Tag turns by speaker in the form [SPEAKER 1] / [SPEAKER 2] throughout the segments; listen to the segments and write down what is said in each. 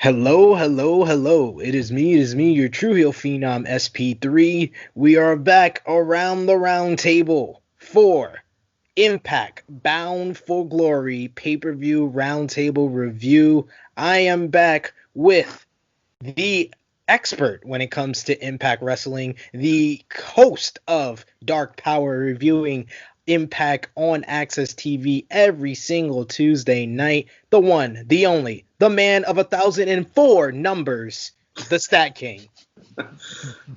[SPEAKER 1] Hello, hello, hello. It is me, your True Heel Phenom SP3. We are back around the round table for Impact Bound for Glory pay-per-view roundtable review. I am back with the expert when it comes to Impact Wrestling, the host of Dark Power reviewing Impact on Access TV every single Tuesday night, the one, the only, the man of 1,004 numbers, the Stat King.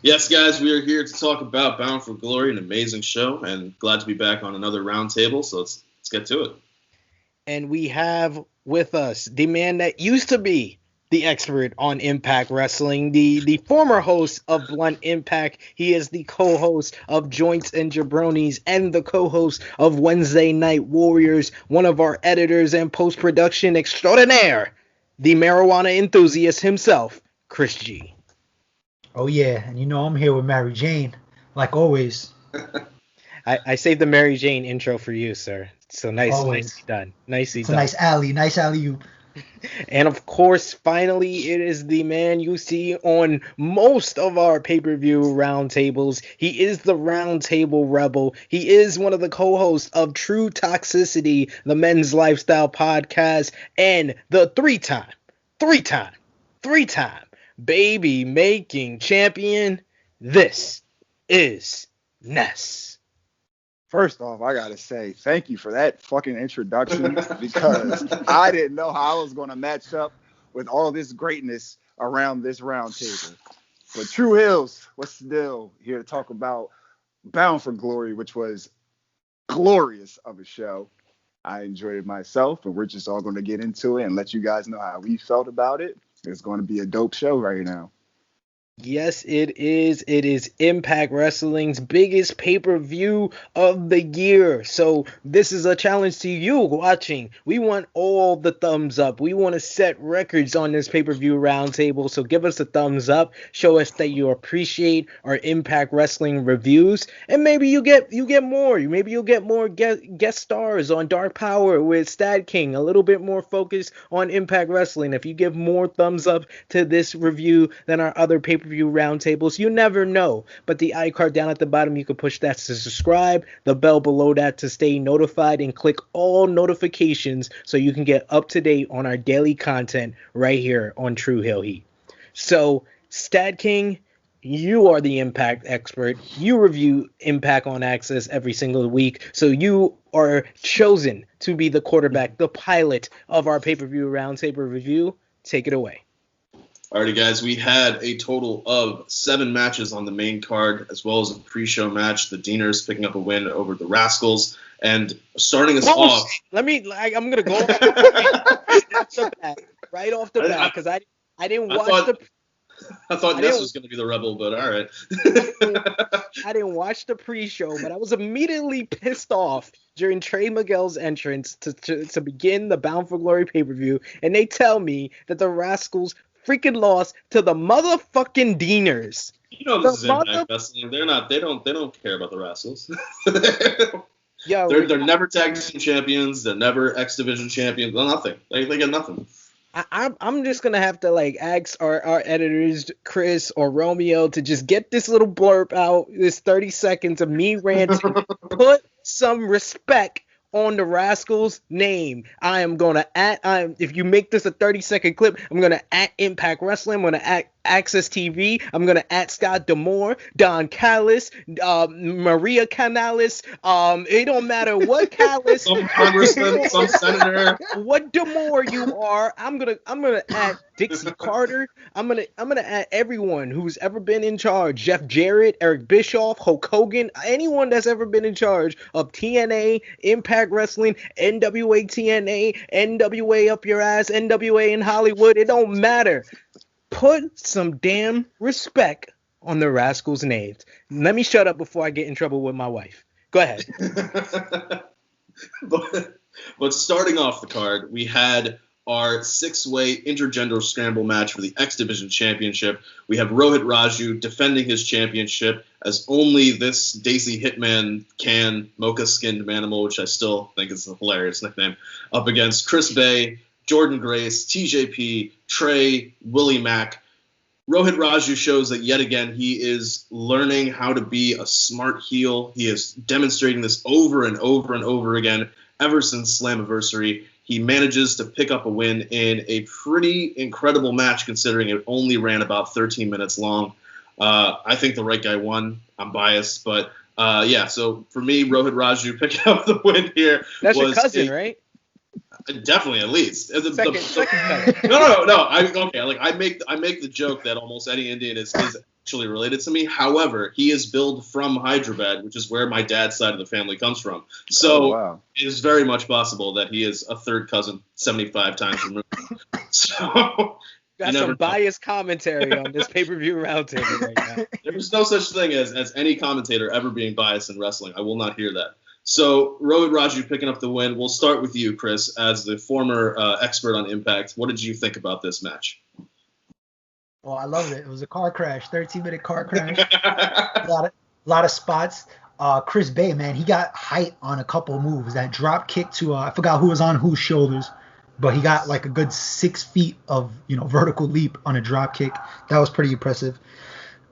[SPEAKER 2] Yes, guys, we are here to talk about Bound for Glory, an amazing show, and glad to be back on another roundtable. So let's get to it.
[SPEAKER 1] And we have with us the man that used to be the expert on Impact Wrestling, the former host of Blunt Impact. He is the co-host of Joints and Jabronis and the co-host of Wednesday Night Warriors, one of our editors and post-production extraordinaire, the marijuana enthusiast himself, Chris G.
[SPEAKER 3] Oh yeah, and I'm here with Mary Jane, like always.
[SPEAKER 1] I saved the Mary Jane intro for you, sir. So nicely done.
[SPEAKER 3] It's a nice alley-oop.
[SPEAKER 1] And of course, finally, it is the man you see on most of our pay-per-view roundtables. He is the Roundtable Rebel. He is one of the co-hosts of True Toxicity, the men's lifestyle podcast, and the three-time baby-making champion. This is Ness.
[SPEAKER 4] First off, I gotta say thank you for that fucking introduction because I didn't know how I was gonna match up with all this greatness around this round table. But True Hills, what's the deal? Here to talk about Bound for Glory, which was glorious of a show. I enjoyed it myself, and we're just all gonna get into it and let you guys know how we felt about it. It's gonna be a dope show right now.
[SPEAKER 1] Yes, it is. It is Impact Wrestling's biggest pay-per-view of the year. So this is a challenge to you watching. We want all the thumbs up. We want to set records on this pay-per-view roundtable. So give us a thumbs up. Show us that you appreciate our Impact Wrestling reviews. And maybe you get more. Maybe you'll get more guest stars on Dark Power with StatKing. A little bit more focus on Impact Wrestling. If you give more thumbs up to this review than our other pay-per-view roundtables, you never know. But the iCard down at the bottom, you can push that to subscribe, the bell below that to stay notified, and click all notifications so you can get up to date on our daily content right here on True Hill Heat. So, Stat King, you are the Impact expert. You review Impact on Access every single week, so you are chosen to be the quarterback, the pilot of our pay-per-view roundtable review. Take it away.
[SPEAKER 2] Alrighty, guys, we had a total of 7 matches on the main card, as well as a pre-show match. The Deaners picking up a win over the Rascals. And starting us off...
[SPEAKER 1] I'm going to go right off the bat, because I didn't watch the...
[SPEAKER 2] I thought Ness was going to be the rebel, but all right.
[SPEAKER 1] I didn't watch the pre-show, but I was immediately pissed off during Trey Miguel's entrance to begin the Bound for Glory pay-per-view, and they tell me that the Rascals freaking lost to the motherfucking Deaners.
[SPEAKER 2] You know this is Impact Wrestling. They don't care about the Rascals.
[SPEAKER 1] Yo,
[SPEAKER 2] they're never tag team champions. They're never X Division champions. They're nothing. They get nothing.
[SPEAKER 1] I'm just gonna have to ask our editors, Chris or Romeo, to just get this little blurb out, this 30 seconds of me ranting. Put some respect on the Rascals' name. If you make this a 30-second clip, I'm gonna at Impact Wrestling. I'm gonna at Access TV. I'm gonna at Scott D'Amore, Don Callis, Maria Canales. It don't matter what Callis,
[SPEAKER 2] some congressman, some senator,
[SPEAKER 1] what D'Amore you are. I'm gonna at Dixie Carter. I'm gonna at everyone who's ever been in charge. Jeff Jarrett, Eric Bischoff, Hulk Hogan, anyone that's ever been in charge of TNA, Impact Wrestling, NWA TNA, NWA up your ass, NWA in Hollywood. It don't matter. Put some damn respect on the Rascals' names. Let me shut up before I get in trouble with my wife. Go ahead.
[SPEAKER 2] But starting off the card, we had our 6-way intergender scramble match for the X Division Championship. We have Rohit Raju defending his championship as only this Daisy Hitman can, mocha-skinned manimal, which I still think is a hilarious nickname, up against Chris Bay, Jordan Grace, TJP, Trey, Willie Mack. Rohit Raju shows that yet again he is learning how to be a smart heel. He is demonstrating this over and over and over again ever since Slammiversary. He manages to pick up a win in a pretty incredible match considering it only ran about 13 minutes long. I think the right guy won. I'm biased, but yeah. So for me, Rohit Raju picking up the win here.
[SPEAKER 1] That's your cousin, right?
[SPEAKER 2] Definitely, at least.
[SPEAKER 1] Second cousin.
[SPEAKER 2] No. I make the joke that almost any Indian is actually related to me. However, he is billed from Hyderabad, which is where my dad's side of the family comes from. So It is very much possible that he is a third cousin, 75 times removed. So
[SPEAKER 1] got some biased commentary on this pay-per-view roundtable right now.
[SPEAKER 2] There's no such thing as any commentator ever being biased in wrestling. I will not hear that. So, Rohit Raju picking up the win. We'll start with you, Chris, as the former expert on Impact. What did you think about this match?
[SPEAKER 3] Well, I loved it. It was a car crash, 13-minute car crash. a lot of spots. Chris Bay, man, he got height on a couple of moves. That drop kick to, I forgot who was on whose shoulders, but he got like a good 6 feet of, vertical leap on a drop kick. That was pretty impressive.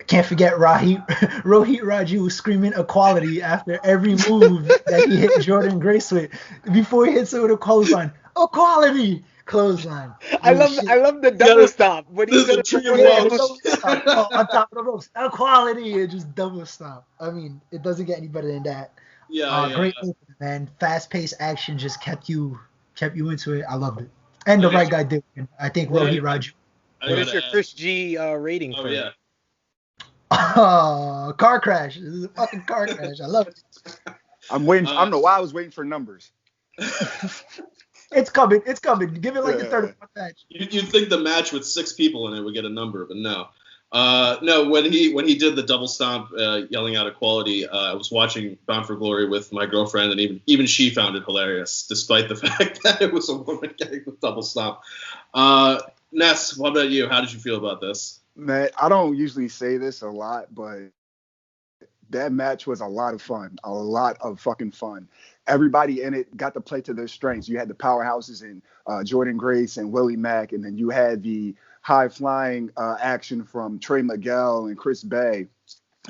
[SPEAKER 3] Can't forget Rohit Raju was screaming equality after every move that he hit Jordan Grace with. Before he hits it with a clothesline. Equality! Clothesline.
[SPEAKER 1] I love the double stop. What he said
[SPEAKER 3] on top of the ropes. Equality! And just double stop. I mean, it doesn't get any better than that. Great opener, man. Fast-paced action just kept you into it. I loved it. And the right guy did it. I think Rohit Raju.
[SPEAKER 1] What is your Chris G rating for it?
[SPEAKER 3] Oh, car crash. This is a fucking car crash. I love it.
[SPEAKER 4] I'm waiting. I don't know why I was waiting for numbers.
[SPEAKER 3] It's coming. Give it like the third match.
[SPEAKER 2] You'd think the match with 6 people in it would get a number, but no. No, when he did the double stomp, yelling out equality, I was watching Bound for Glory with my girlfriend, and even she found it hilarious, despite the fact that it was a woman getting the double stomp. Ness, what about you? How did you feel about this?
[SPEAKER 4] Man, I don't usually say this a lot, but that match was a lot of fun. A lot of fucking fun. Everybody in it got to play to their strengths. You had the powerhouses in Jordan Grace and Willie Mack, and then you had the high-flying action from Trey Miguel and Chris Bay.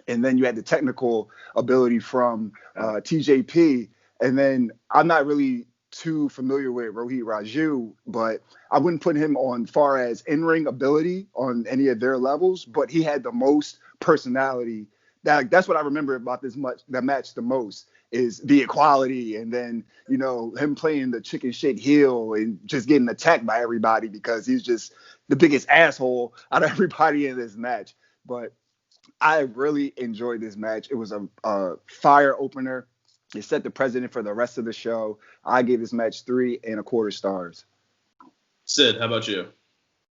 [SPEAKER 4] And then you had the technical ability from TJP. And then I'm not really too familiar with Rohit Raju, but I wouldn't put him on far as in-ring ability on any of their levels, but he had the most personality. That's what I remember about that match the most is the equality, and then him playing the chicken shit heel and just getting attacked by everybody because he's just the biggest asshole out of everybody in this match. But I really enjoyed this match. It was a fire opener. It set the precedent for the rest of the show. I gave this match 3.25 stars.
[SPEAKER 2] Sid, how about you?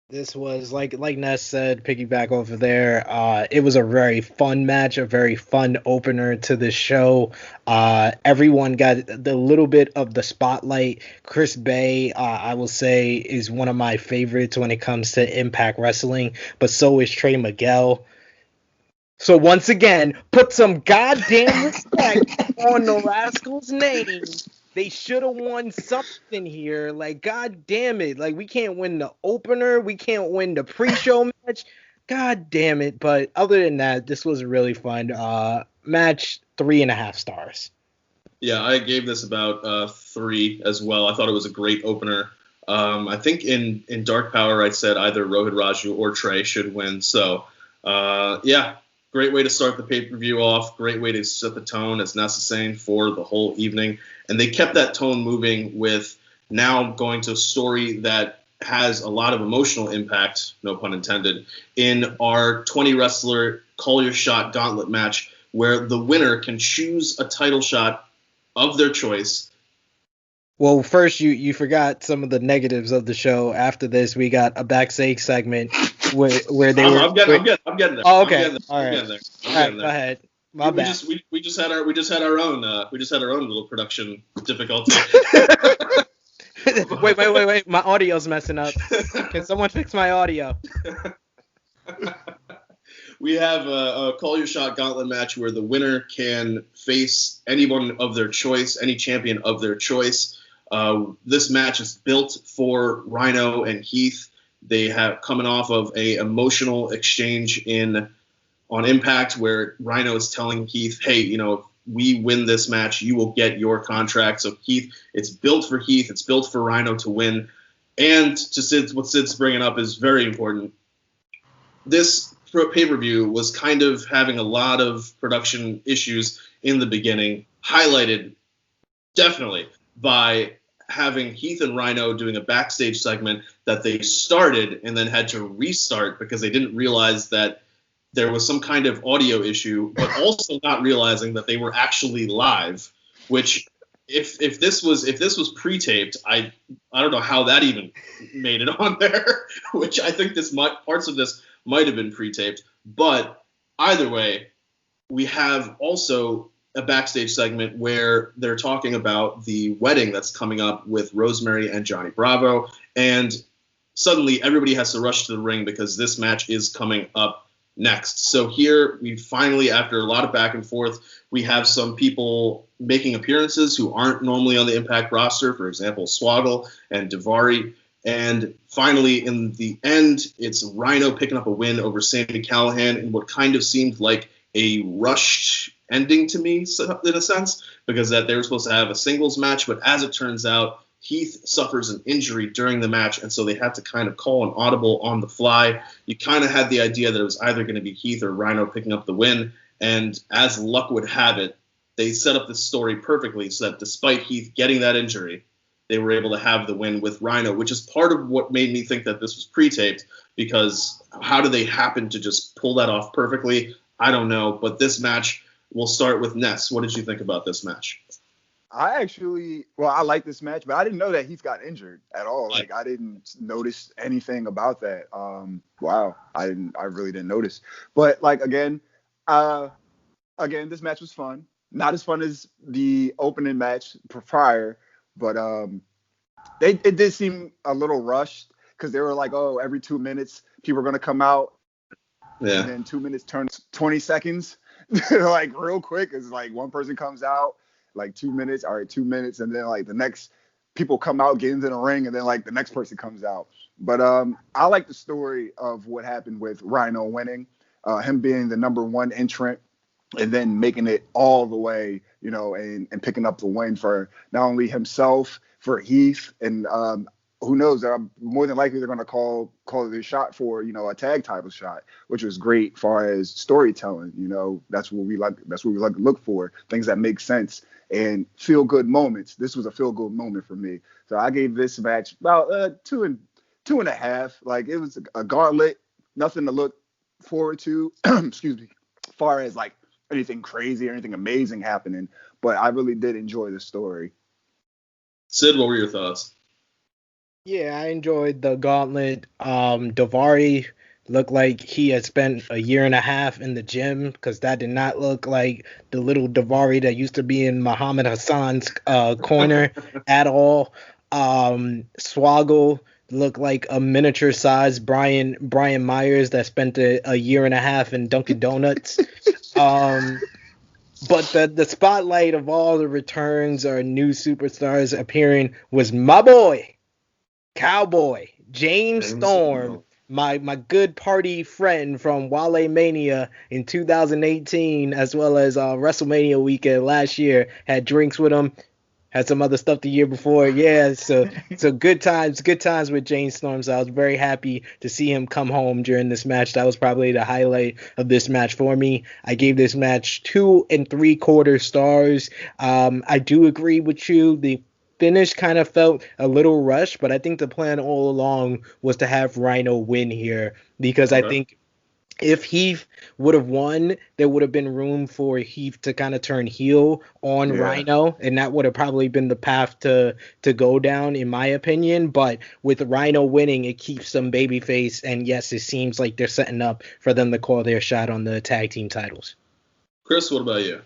[SPEAKER 1] This was, like Ness said, piggyback over there. It was a very fun match, a very fun opener to the show. Everyone got the little bit of the spotlight. Chris Bay, I will say, is one of my favorites when it comes to Impact Wrestling, but so is Trey Miguel. So once again, put some goddamn respect on the Rascals' name. They should have won something here. Like, god damn it. Like, we can't win the opener. We can't win the pre-show match. God damn it. But other than that, this was really fun. Match 3.5 stars.
[SPEAKER 2] Yeah, I gave this about 3 as well. I thought it was a great opener. I think in Dark Power, I said either Rohit Raju or Trey should win. So, yeah. Great way to start the pay-per-view off. Great way to set the tone, as Ness is saying, for the whole evening. And they kept that tone moving with now going to a story that has a lot of emotional impact, no pun intended, in our 20-wrestler Call Your Shot gauntlet match, where the winner can choose a title shot of their choice.
[SPEAKER 1] Well, first, you forgot some of the negatives of the show. After this, we got a backstage segment where they were.
[SPEAKER 2] I'm getting there.
[SPEAKER 1] Oh, okay.
[SPEAKER 2] All right.
[SPEAKER 1] Go ahead. My bad.
[SPEAKER 2] We just had our own little production difficulty.
[SPEAKER 1] Wait. My audio's messing up. Can someone fix my audio?
[SPEAKER 2] We have a Call Your Shot gauntlet match where the winner can face anyone of their choice, any champion of their choice. This match is built for Rhino and Heath. They have coming off of a emotional exchange on Impact where Rhino is telling Heath, hey, if we win this match, you will get your contract. So Heath, it's built for Heath. It's built for Rhino to win. And what Sid's bringing up is very important. This pay-per-view was kind of having a lot of production issues in the beginning, highlighted definitely by having Heath and Rhino doing a backstage segment that they started and then had to restart because they didn't realize that there was some kind of audio issue, but also not realizing that they were actually live, which if this was pre-taped, I don't know how that even made it on there, which I think parts of this might have been pre-taped. But either way, we have also a backstage segment where they're talking about the wedding that's coming up with Rosemary and Johnny Bravo, and suddenly everybody has to rush to the ring because this match is coming up next. So here we finally, after a lot of back and forth, we have some people making appearances who aren't normally on the Impact roster, for example, Swoggle and Daivari. And finally, in the end, it's Rhino picking up a win over Sami Callihan in what kind of seemed like a rushed ending to me, in a sense, because that they were supposed to have a singles match, but as it turns out, Heath suffers an injury during the match, and so they had to kind of call an audible on the fly. You kind of had the idea that it was either going to be Heath or Rhino picking up the win, and as luck would have it, they set up this story perfectly so that despite Heath getting that injury, they were able to have the win with Rhino, which is part of what made me think that this was pre-taped, because how do they happen to just pull that off perfectly? I don't know, but this match, we'll start with Ness. What did you think about this match?
[SPEAKER 4] I like this match, but I didn't know that Heath got injured at all. Like, I didn't notice anything about that. Wow, I really didn't notice. But like again, this match was fun. Not as fun as the opening match prior, but it did seem a little rushed because they were like, oh, every 2 minutes people are gonna come out, and then 2 minutes turns 20 seconds, like real quick. It's like one person comes out. Like 2 minutes, all right, 2 minutes, and then like the next people come out, get into the ring, and then like the next person comes out. But I like the story of what happened with Rhino winning, him being the number one entrant, and then making it all the way, and picking up the win for not only himself, for Heath, and who knows? More than likely they're going to call it a shot for a tag title shot, which was great as far as storytelling. That's what we like. That's what we like to look for, things that make sense and feel good moments. This was a feel good moment for me, so I gave this match about 2.5. Like, it was a gauntlet, nothing to look forward to. Excuse me, as far as like anything crazy or anything amazing happening, but I really did enjoy the story.
[SPEAKER 2] Sid, what were your thoughts?
[SPEAKER 1] Yeah, I enjoyed the gauntlet. Daivari looked like he had spent a year and a half in the gym, because that did not look like the little Daivari that used to be in Muhammad Hassan's corner at all. Swoggle looked like a miniature-sized Brian Myers that spent a year and a half in Dunkin' Donuts. But the spotlight of all the returns or new superstars appearing was my boy, Cowboy, James Storm, my good party friend from Wale Mania in 2018, as well as WrestleMania weekend last year. Had drinks with him, had some other stuff the year before. Yeah, so good times with James Storm. So I was very happy to see him come home during this match. That was probably the highlight of this match for me. I gave this match 2 3/4 stars. I do agree with you. The finish kind of felt a little rushed, but I think the plan all along was to have Rhino win here, because I think if Heath would have won, there would have been room for Heath to kind of turn heel on Rhino, and that would have probably been the path to go down, in my opinion. But with Rhino winning, it keeps them babyface, and yes, it seems like they're setting up for them to call their shot on the tag team titles.
[SPEAKER 2] Chris, what about you?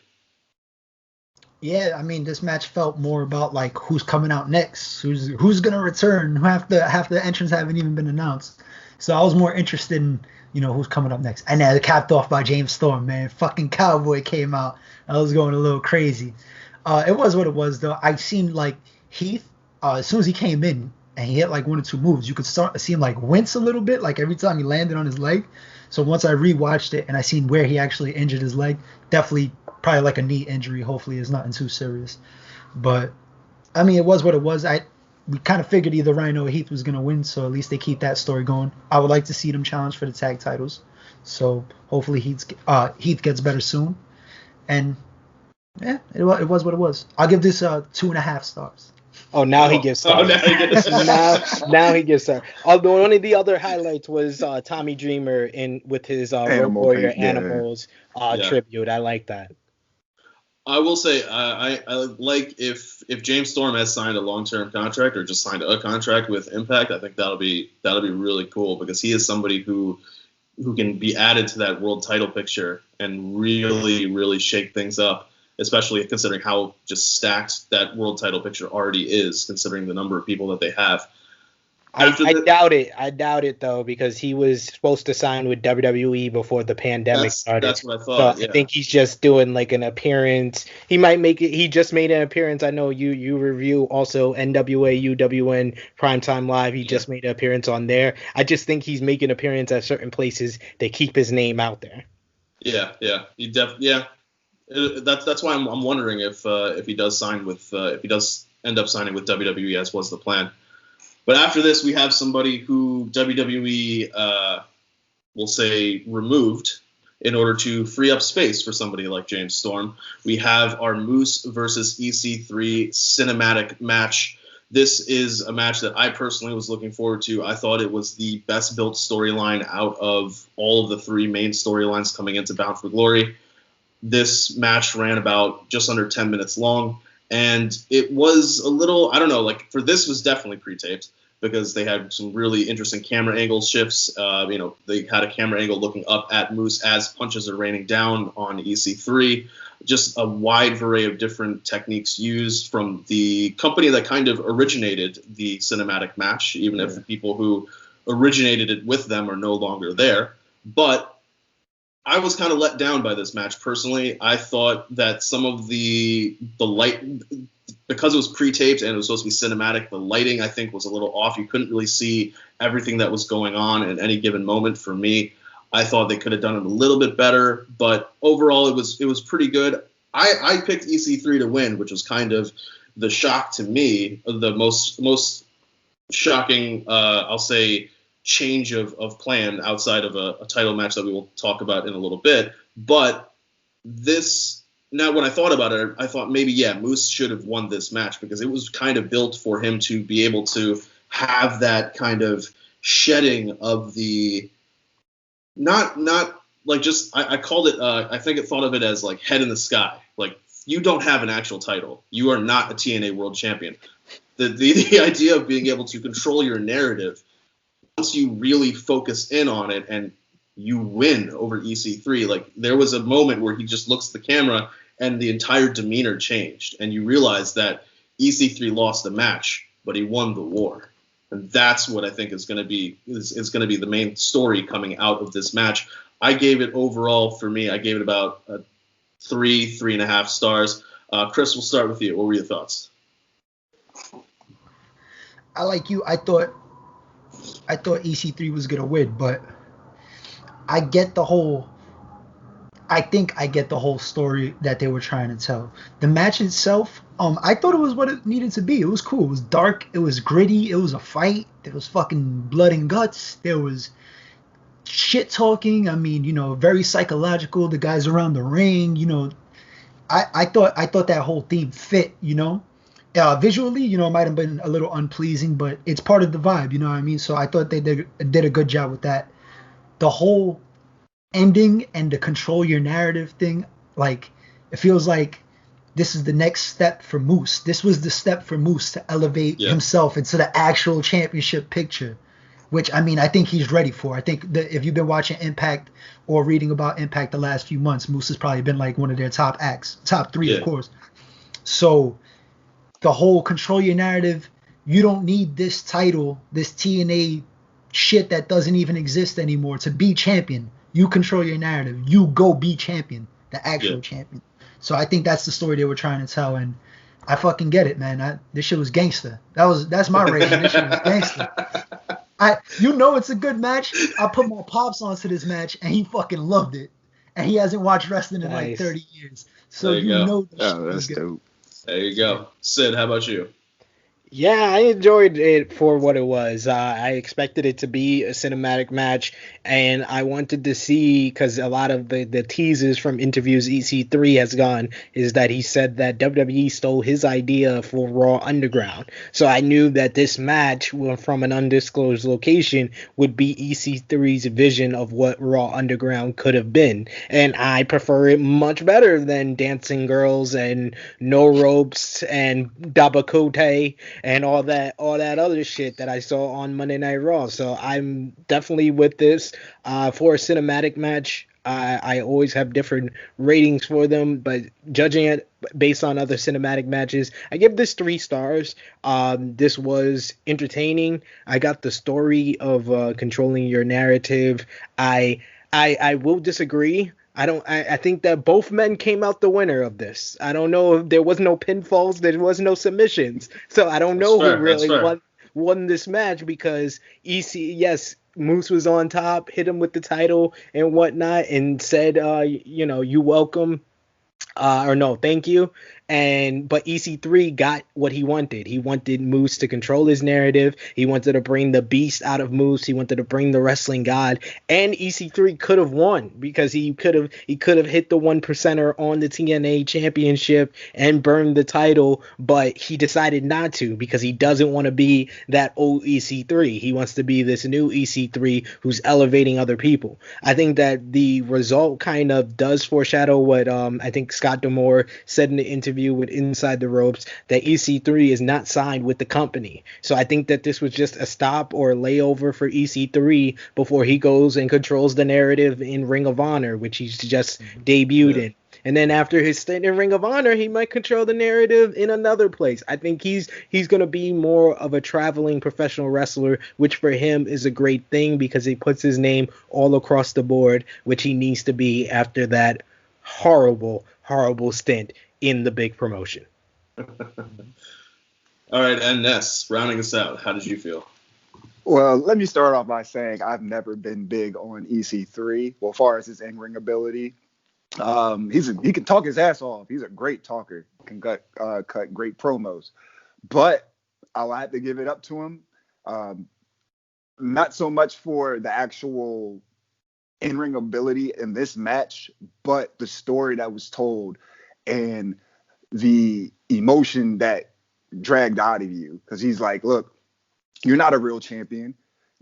[SPEAKER 3] Yeah, I mean, this match felt more about like who's coming out next, who's gonna return. Half the entrants haven't even been announced, so I was more interested in who's coming up next. And then capped off by James Storm, man. Fucking Cowboy came out. I was going a little crazy. It was what it was, though. I seemed like Heath as soon as he came in and he hit like one or two moves, you could start to see him like wince a little bit, like every time he landed on his leg. So once I rewatched it and I seen where he actually injured his leg, definitely probably like a knee injury. Hopefully it's nothing too serious. But I mean, it was what it was. We kind of figured either Rhino or Heath was gonna win, so at least they keep that story going. I would like to see them challenge for the tag titles. So hopefully Heath gets better soon. And yeah, it was what it was. I'll give this 2.5 stars.
[SPEAKER 1] Oh, now he gives stars. Now he gives stars. Although one of the other highlights was Tommy Dreamer with his Road Warrior Animals tribute. I like that.
[SPEAKER 2] I will say I like if James Storm has signed a long-term contract or just signed a contract with Impact. I think that'll be really cool because he is somebody who can be added to that world title picture and really shake things up, especially considering how just stacked that world title picture already is, considering the number of people that they have.
[SPEAKER 1] I doubt it though, because he was supposed to sign with WWE before the pandemic started.
[SPEAKER 2] That's what I thought.
[SPEAKER 1] So I think he's just doing like an appearance. He might make it. He just made an appearance. I know you review also NWA UWN Primetime Live. He just made an appearance on there. I just think he's making appearance at certain places to keep his name out there.
[SPEAKER 2] Yeah. That's why I'm wondering if he does sign with if he does end up signing with WWE, as was the plan. But after this, we have somebody who WWE will say removed in order to free up space for somebody like James Storm. We have our Moose versus EC3 cinematic match. This is a match that I personally was looking forward to. I thought it was the best built storyline out of all of the three main storylines coming into Bound for Glory. This match ran about just under 10 minutes long, and it was a little, I don't know, like for this was definitely pre-taped because they had some really interesting camera angle shifts. They had a camera angle looking up at Moose as punches are raining down on EC3. Just a wide array of different techniques used from the company that kind of originated the cinematic match, even if the people who originated it with them are no longer there. But I was kind of let down by this match personally. I thought that some of the light, because it was pre-taped and it was supposed to be cinematic, the lighting I think was a little off. You couldn't really see everything that was going on at any given moment. For me, I thought they could have done it a little bit better, but overall it was pretty good. I picked EC3 to win, which was kind of the shock to me, the most shocking, I'll say, change of plan outside of a title match that we will talk about in a little bit. But this, now when I thought about it, I thought maybe, Moose should have won this match because it was kind of built for him to be able to have that kind of shedding of the, not like just, I called it, I think it thought of it as like head in the sky. Like you don't have an actual title. You are not a TNA world champion. The idea of being able to control your narrative once you really focus in on it and you win over EC3, like there was a moment where he just looks at the camera and the entire demeanor changed. And you realize that EC3 lost the match, but he won the war. And that's what I think is going to be the main story coming out of this match. I gave it overall, for me, I gave it about 3.5 stars. Chris, we'll start with you. What were your thoughts?
[SPEAKER 3] I like you. I thought EC3 was gonna win, but I think I get the whole story that they were trying to tell. The match itself, I thought it was what it needed to be. It was cool. It was dark. It was gritty. It was a fight. There was fucking blood and guts. There was shit talking. I mean, very psychological. The guys around the ring, I thought that whole theme fit, visually, it might have been a little unpleasing, but it's part of the vibe, you know what I mean? So I thought they did a good job with that. The whole ending and the control your narrative thing, like, it feels like this is the next step for Moose. This was the step for Moose to elevate himself into the actual championship picture, which, I mean, I think he's ready for. I think that if you've been watching Impact or reading about Impact the last few months, Moose has probably been like one of their top acts, top three, of course. So the whole control your narrative, you don't need this title, this TNA shit that doesn't even exist anymore to be champion. You control your narrative. You go be champion, the actual champion. So I think that's the story they were trying to tell. And I fucking get it, man. This shit was gangster. That's my rating. This shit was gangster. It's a good match. I put my pops onto this match, and he fucking loved it. And he hasn't watched wrestling in like 30 years. So
[SPEAKER 2] there you go.
[SPEAKER 3] This shit was good.
[SPEAKER 4] Dope.
[SPEAKER 2] There you go. Sid, how about you?
[SPEAKER 1] Yeah, I enjoyed it for what it was. I expected it to be a cinematic match, and I wanted to see, because a lot of the teasers from interviews EC3 has gone, is that he said that WWE stole his idea for Raw Underground. So I knew that this match from an undisclosed location would be EC3's vision of what Raw Underground could have been. And I prefer it much better than Dancing Girls and No Ropes and Dabakote and all that other shit that I saw on Monday Night Raw. So I'm definitely with this. For a cinematic match, I always have different ratings for them, but judging it based on other cinematic matches, I give this 3 stars. This was entertaining. I got the story of controlling your narrative. I will disagree. I think that both men came out the winner of this. I don't know if there was no pinfalls, there was no submissions. So I don't know who really won this match, because yes, Moose was on top, hit him with the title and whatnot, and said, you welcome. Or no, thank you. But EC3 got what he wanted. He wanted Moose to control his narrative. He wanted to bring the beast out of Moose. He wanted to bring the wrestling god. And EC3 could have won, because he could have hit the 1%er on the TNA championship and burned the title, but he decided not to, because he doesn't want to be that old EC3. He wants to be this new EC3 who's elevating other people. I think that the result kind of does foreshadow what I think Scott D'Amore said in the interview with Inside the Ropes, that EC3 is not signed with the company. So I think that this was just a stop or a layover for EC3 before he goes and controls the narrative in Ring of Honor, which he's just debuted in. And then after his stint in Ring of Honor, he might control the narrative in another place. I think he's going to be more of a traveling professional wrestler, which for him is a great thing, because he puts his name all across the board, which he needs to be after that horrible stint in the big promotion.
[SPEAKER 2] All right, and Ness, rounding us out, how did you feel?
[SPEAKER 4] Well, let me start off by saying I've never been big on EC3. Well, as far as his in-ring ability, he can talk his ass off. He's a great talker, can cut great promos. But I'll have to give it up to him. Not so much for the actual in-ring ability in this match, but the story that was told and the emotion that dragged out of you. Because he's like, look, you're not a real champion.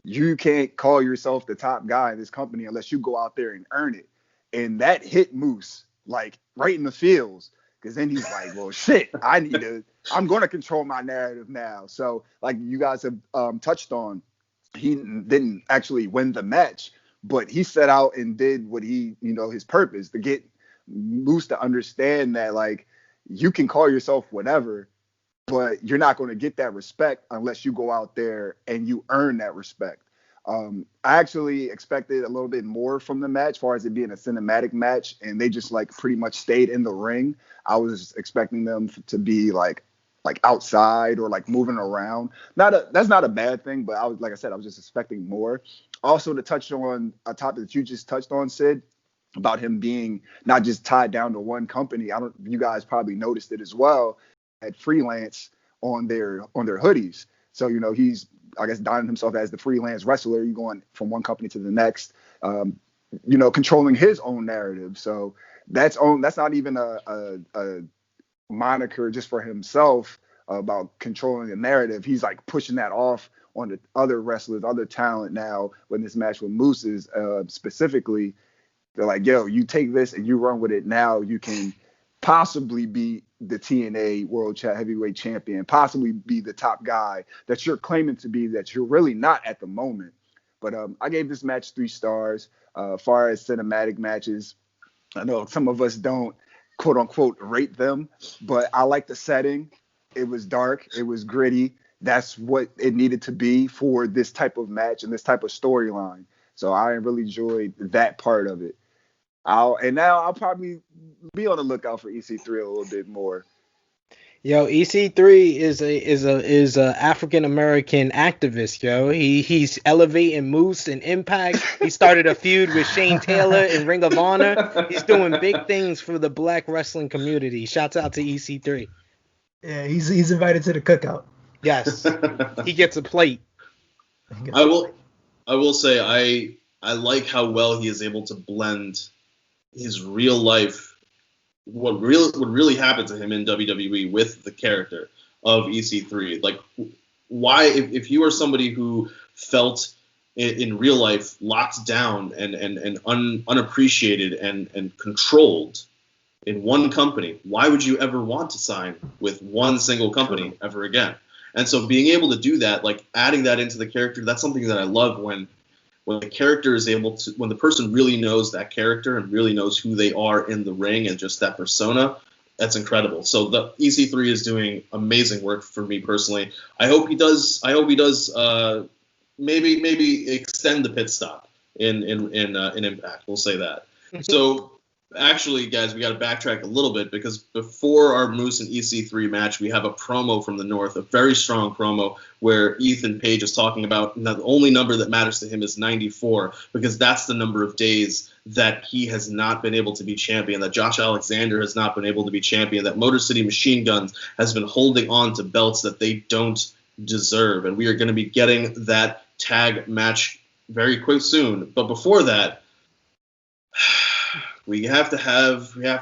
[SPEAKER 4] You can't call yourself the top guy in this company unless you go out there and earn it. And that hit Moose like right in the feels. Because then he's like, well, shit, I'm going to control my narrative now. So like you guys have touched on, he didn't actually win the match, but he set out and did what his purpose, to get Moose to understand that, like, you can call yourself whatever, but you're not going to get that respect unless you go out there and you earn that respect. I actually expected a little bit more from the match, as far as it being a cinematic match, and they just like pretty much stayed in the ring. I was expecting them to be like outside or like moving around. That's not a bad thing, but I was just expecting more. Also, to touch on a topic that you just touched on, Sid, about him being not just tied down to one company. You guys probably noticed it as well, at freelance on their hoodies. So, he's, I guess, donning himself as the freelance wrestler. You're going from one company to the next, controlling his own narrative. So that's not even a moniker just for himself about controlling the narrative. He's like pushing that off on the other wrestlers, other talent now. When this match with Moose is specifically, they're like, yo, you take this and you run with it. Now you can possibly be the TNA World Heavyweight Champion, possibly be the top guy that you're claiming to be, that you're really not at the moment. But I gave this match 3 stars. As far as cinematic matches, I know some of us don't, quote unquote, rate them, but I like the setting. It was dark. It was gritty. That's what it needed to be for this type of match and this type of storyline. So I really enjoyed that part of it. Now I'll probably be on the lookout for EC3 a little bit more.
[SPEAKER 1] Yo, EC3 is a African American activist. Yo, he's elevating Moose and Impact. He started a feud with Shane Taylor in Ring of Honor. He's doing big things for the black wrestling community. Shouts out to EC3.
[SPEAKER 3] Yeah, he's invited to the cookout.
[SPEAKER 1] Yes, he gets a plate.
[SPEAKER 2] I will say I like how well he is able to blend his real life, what really happened to him in WWE with the character of EC3. Like, why, if you are somebody who felt in real life locked down and unappreciated and controlled in one company, why would you ever want to sign with one single company ever again? And so being able to do that, like adding that into the character, that's something that I love when the character is able to, when the person really knows that character and really knows who they are in the ring and just that persona, that's incredible. So the EC3 is doing amazing work for me personally. I hope he does maybe extend the pit stop in Impact. We'll say that. So actually, guys, we got to backtrack a little bit because before our Moose and EC3 match, we have a promo from the North, a very strong promo where Ethan Page is talking about the only number that matters to him is 94 because that's the number of days that he has not been able to be champion, that Josh Alexander has not been able to be champion, that Motor City Machine Guns has been holding on to belts that they don't deserve. And we are going to be getting that tag match very quick soon. But before that, we have to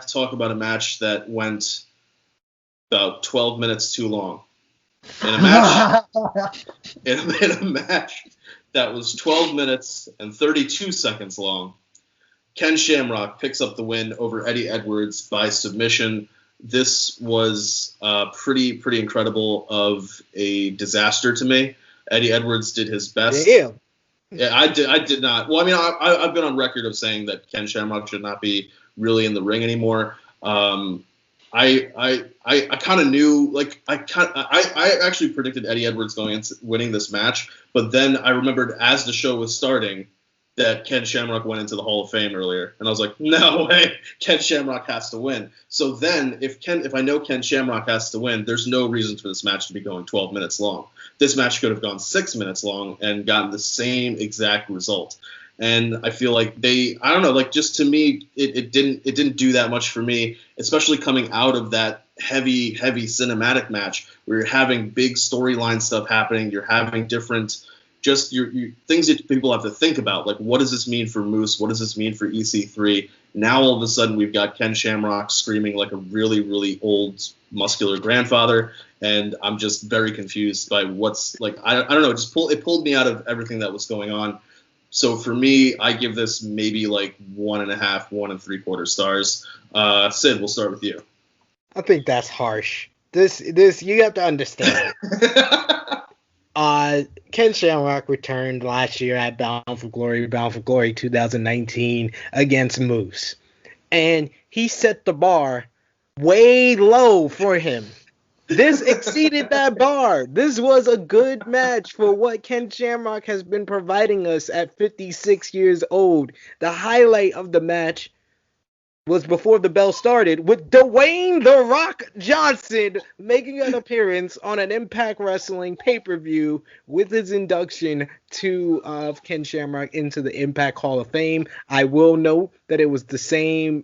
[SPEAKER 2] talk about a match that went about 12 minutes too long. In a match in a match that was 12 minutes and 32 seconds long, Ken Shamrock picks up the win over Eddie Edwards by submission. This was pretty incredible of a disaster to me. Eddie Edwards did his best.
[SPEAKER 1] Damn.
[SPEAKER 2] Yeah, I did not. Well, I mean, I've been on record of saying that Ken Shamrock should not be really in the ring anymore. I kind of knew, like, I actually predicted Eddie Edwards winning this match, but then I remembered as the show was starting that Ken Shamrock went into the Hall of Fame earlier, and I was like, no way, Ken Shamrock has to win. So then, if I know Ken Shamrock has to win, there's no reason for this match to be going 12 minutes long. This match could have gone 6 minutes long and gotten the same exact result. And I feel like I don't know, like, just to me, it didn't do that much for me, especially coming out of that heavy cinematic match where you're having big storyline stuff happening, you're having different, just your things that people have to think about, like, what does this mean for Moose? What does this mean for EC3? Now all of a sudden we've got Ken Shamrock screaming like a really old muscular grandfather, and I'm just very confused by what's, like, I don't know, it pulled me out of everything that was going on. So for me, I give this maybe like 1.5, 1.75 stars. Sid, we'll start with you.
[SPEAKER 1] I think that's harsh. This you have to understand. Ken Shamrock returned last year at Bound for Glory 2019 against Moose. And he set the bar way low for him. This exceeded that bar. This was a good match for what Ken Shamrock has been providing us at 56 years old. The highlight of the match was before the bell started with Dwayne "The Rock" Johnson making an appearance on an Impact Wrestling pay-per-view with his induction to Ken Shamrock into the Impact Hall of Fame. I will note that it was in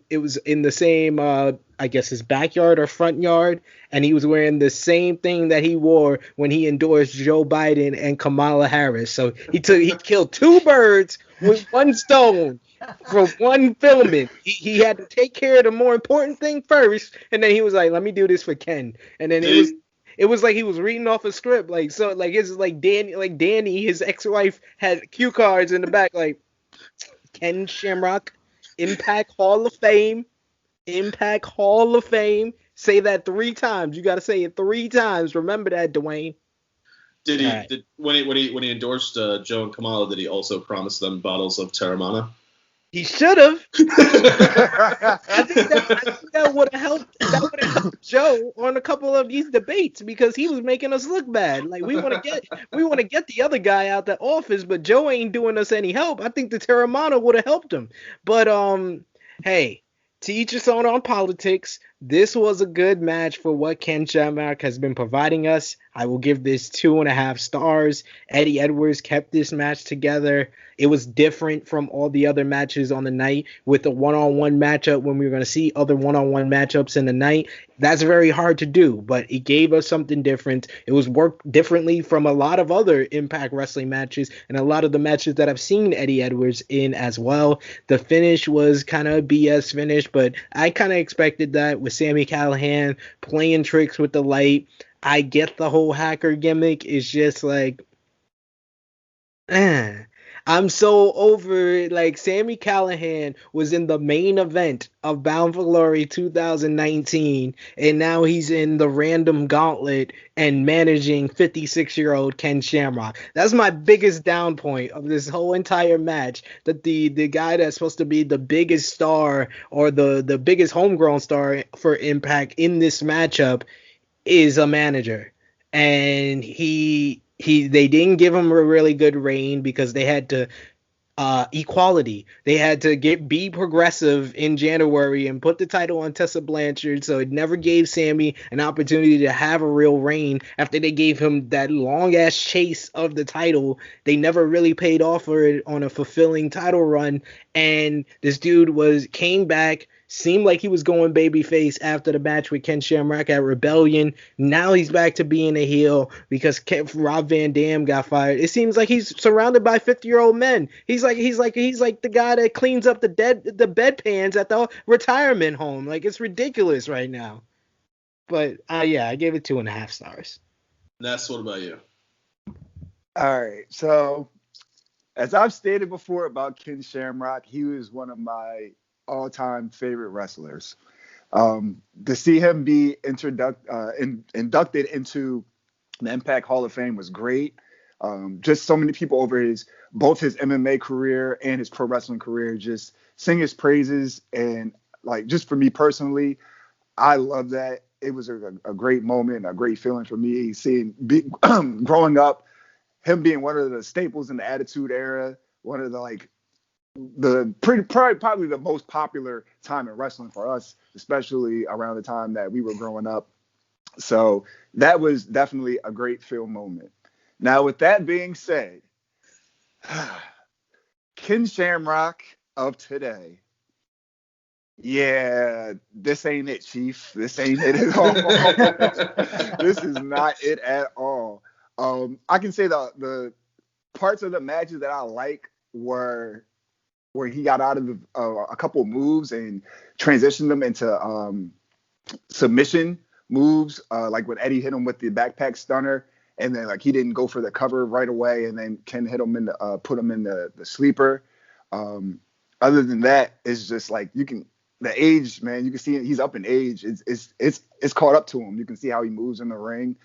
[SPEAKER 1] the same, I guess his backyard or front yard, and he was wearing the same thing that he wore when he endorsed Joe Biden and Kamala Harris. So he killed two birds with one stone. For one filming, he had to take care of the more important thing first, and then he was like, "Let me do this for Ken." And then it was like he was reading off a script, like, so, like, it's like Danny, his ex-wife, had cue cards in the back, like, Ken Shamrock, Impact Hall of Fame, Impact Hall of Fame. Say that 3 times. You got to say it 3 times. Remember that, Dwayne.
[SPEAKER 2] When he endorsed Joe and Kamala, did he also promise them bottles of Terramana?
[SPEAKER 1] He should have. I think that would have helped. That would have helped Joe on a couple of these debates because he was making us look bad. Like, we want to get the other guy out the office, but Joe ain't doing us any help. I think the Terramana would have helped him. But hey, to each his own on politics. This was a good match for what Ken Shamrock has been providing us. I will give this 2.5 stars. Eddie Edwards kept this match together. It was different from all the other matches on the night with a one-on-one matchup when we were going to see other one-on-one matchups in the night. That's very hard to do, but it gave us something different. It was worked differently from a lot of other Impact Wrestling matches and a lot of the matches that I've seen Eddie Edwards in as well. The finish was kind of a BS finish, but I kind of expected that with Sami Callihan playing tricks with the light. I get the whole hacker gimmick. It's just like, I'm so over it. Like, Sami Callihan was in the main event of Bound for Glory 2019, and now he's in the random gauntlet and managing 56-year-old Ken Shamrock. That's my biggest down point of this whole entire match, that the guy that's supposed to be the biggest star or the biggest homegrown star for Impact in this matchup is a manager. And they didn't give him a really good reign because they had to equality. They had to be progressive in January and put the title on Tessa Blanchard, so it never gave Sami an opportunity to have a real reign. After they gave him that long ass chase of the title, they never really paid off for it on a fulfilling title run. And this dude came back, seemed like he was going babyface after the match with Ken Shamrock at Rebellion. Now he's back to being a heel because Rob Van Dam got fired. It seems like he's surrounded by 50-year-old men. He's like the guy that cleans up the bedpans at the retirement home. Like, it's ridiculous right now. But yeah, I gave it 2.5 stars.
[SPEAKER 2] Ness, what about you?
[SPEAKER 4] All right, so as I've stated before about Ken Shamrock, he was one of my all-time favorite wrestlers. To see him be inducted into the Impact Hall of Fame was great. Just so many people over both his MMA career and his pro wrestling career just sing his praises. And like, just for me personally, I love that. It was a great moment, a great feeling for me growing up, him being one of the staples in the Attitude Era, one of the probably the most popular time in wrestling for us, especially around the time that we were growing up. So that was definitely a great film moment. Now, with that being said, Ken Shamrock of today, yeah, this ain't it, Chief. This ain't it at all. This is not it at all. I can say the parts of the matches that I like were where he got out of a couple moves and transitioned them into submission moves, like when Eddie hit him with the backpack stunner, and then like he didn't go for the cover right away, and then Ken hit him put him in the sleeper. Other than that, it's just like the age, man. You can see he's up in age. It's caught up to him. You can see how he moves in the ring.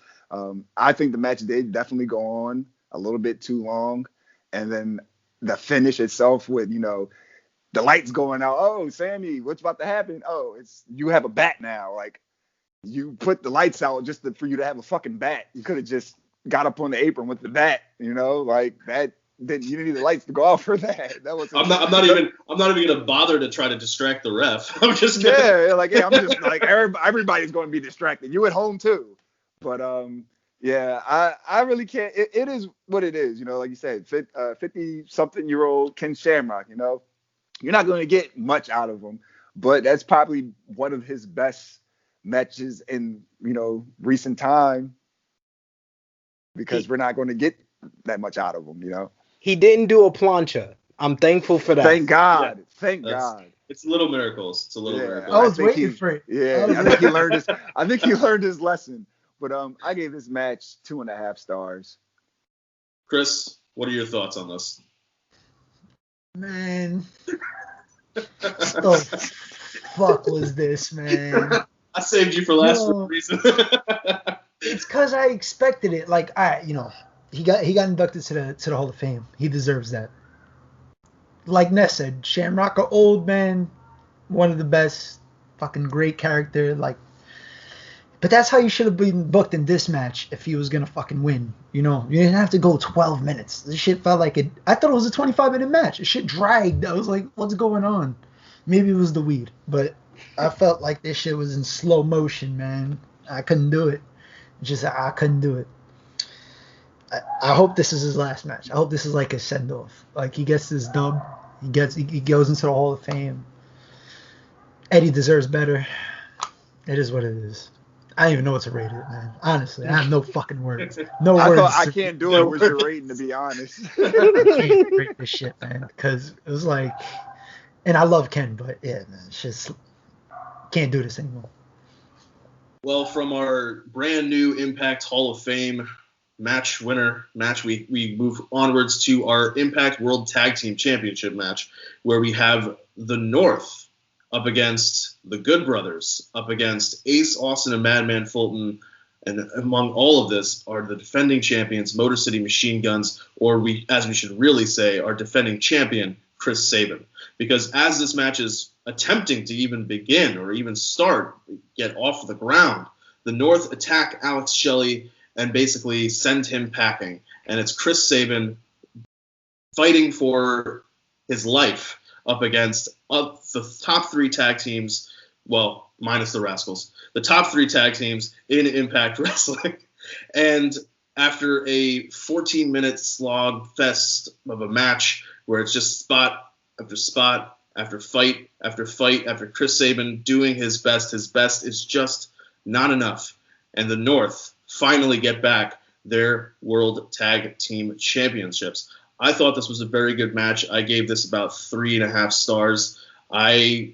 [SPEAKER 4] I think the match did definitely go on a little bit too long, and then the finish itself with, the lights going out. Oh, Sami, what's about to happen? Oh, it's you have a bat now. Like, you put the lights out just for you to have a fucking bat. You could have just got up on the apron with the bat, like that. Then you didn't need the lights to go out for that. That was.
[SPEAKER 2] I'm not even gonna bother to try to distract the ref. I'm just gonna...
[SPEAKER 4] I'm just like everybody's going to be distracted. You at home too, but yeah, I really can't. It is what it is, like you said, 50-something-year-old Ken Shamrock, you're not going to get much out of him, but that's probably one of his best matches in, recent time, because we're not going to get that much out of him,
[SPEAKER 1] He didn't do a plancha. I'm thankful for that.
[SPEAKER 4] Thank God. God.
[SPEAKER 2] It's little miracles. It's a little miracle.
[SPEAKER 3] I was waiting for it.
[SPEAKER 4] Yeah, I think he learned his lesson. But I gave this match 2.5 stars.
[SPEAKER 2] Chris, what are your thoughts on this?
[SPEAKER 3] Man, what the fuck was this, man?
[SPEAKER 2] I saved you for last for a reason.
[SPEAKER 3] It's because I expected it. Like, he got inducted to the Hall of Fame. He deserves that. Like Ness said, Shamrock, an old man, one of the best, fucking great character, like. But that's how you should have been booked in this match if he was going to fucking win. You didn't have to go 12 minutes. This shit felt like it. I thought it was a 25-minute match. This shit dragged. I was like, what's going on? Maybe it was the weed. But I felt like this shit was in slow motion, man. I couldn't do it. I couldn't do it. I hope this is his last match. I hope this is like a send off. Like he gets this dub. He goes into the Hall of Fame. Eddie deserves better. It is what it is. I don't even know what to rate it, man. Honestly, I have no fucking words. No words.
[SPEAKER 4] I can't do it with your rating, to be honest.
[SPEAKER 3] I can't rate this shit, man, because it was like, and I love Ken, but yeah, man, it's just can't do this anymore.
[SPEAKER 2] Well, from our brand new Impact Hall of Fame match, we move onwards to our Impact World Tag Team Championship match, where we have the North up against the Good Brothers, up against Ace Austin and Madman Fulton, and among all of this are the defending champions, Motor City Machine Guns, or as we should really say, our defending champion, Chris Sabin. Because as this match is attempting to even begin or even get off the ground, the North attack Alex Shelley and basically send him packing. And it's Chris Sabin fighting for his life up against the top 3 tag teams, well, minus the Rascals, the top 3 tag teams in Impact Wrestling. And after a 14-minute slog fest of a match where it's just spot after spot after fight after fight after Chris Sabin doing his best is just not enough. And the North finally get back their World Tag Team Championships. I thought this was a very good match. I gave this about 3.5 stars. I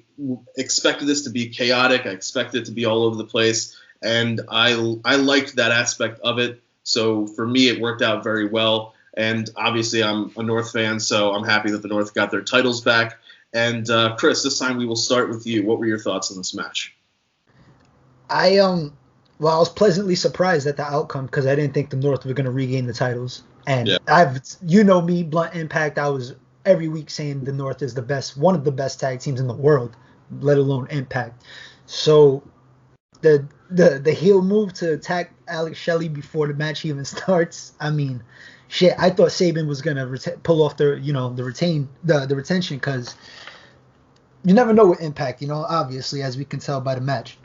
[SPEAKER 2] expected this to be chaotic. I expected it to be all over the place, and I liked that aspect of it. So for me, it worked out very well. And obviously, I'm a North fan, so I'm happy that the North got their titles back. And Chris, this time we will start with you. What were your thoughts on this match?
[SPEAKER 3] I was pleasantly surprised at the outcome because I didn't think the North were going to regain the titles. And yeah. Me, Blunt Impact, I was every week saying the North is one of the best tag teams in the world, let alone Impact. So the heel move to attack Alex Shelley before the match even starts, I mean, shit, I thought Sabin was going to pull off the retention because you never know with Impact, obviously, as we can tell by the match.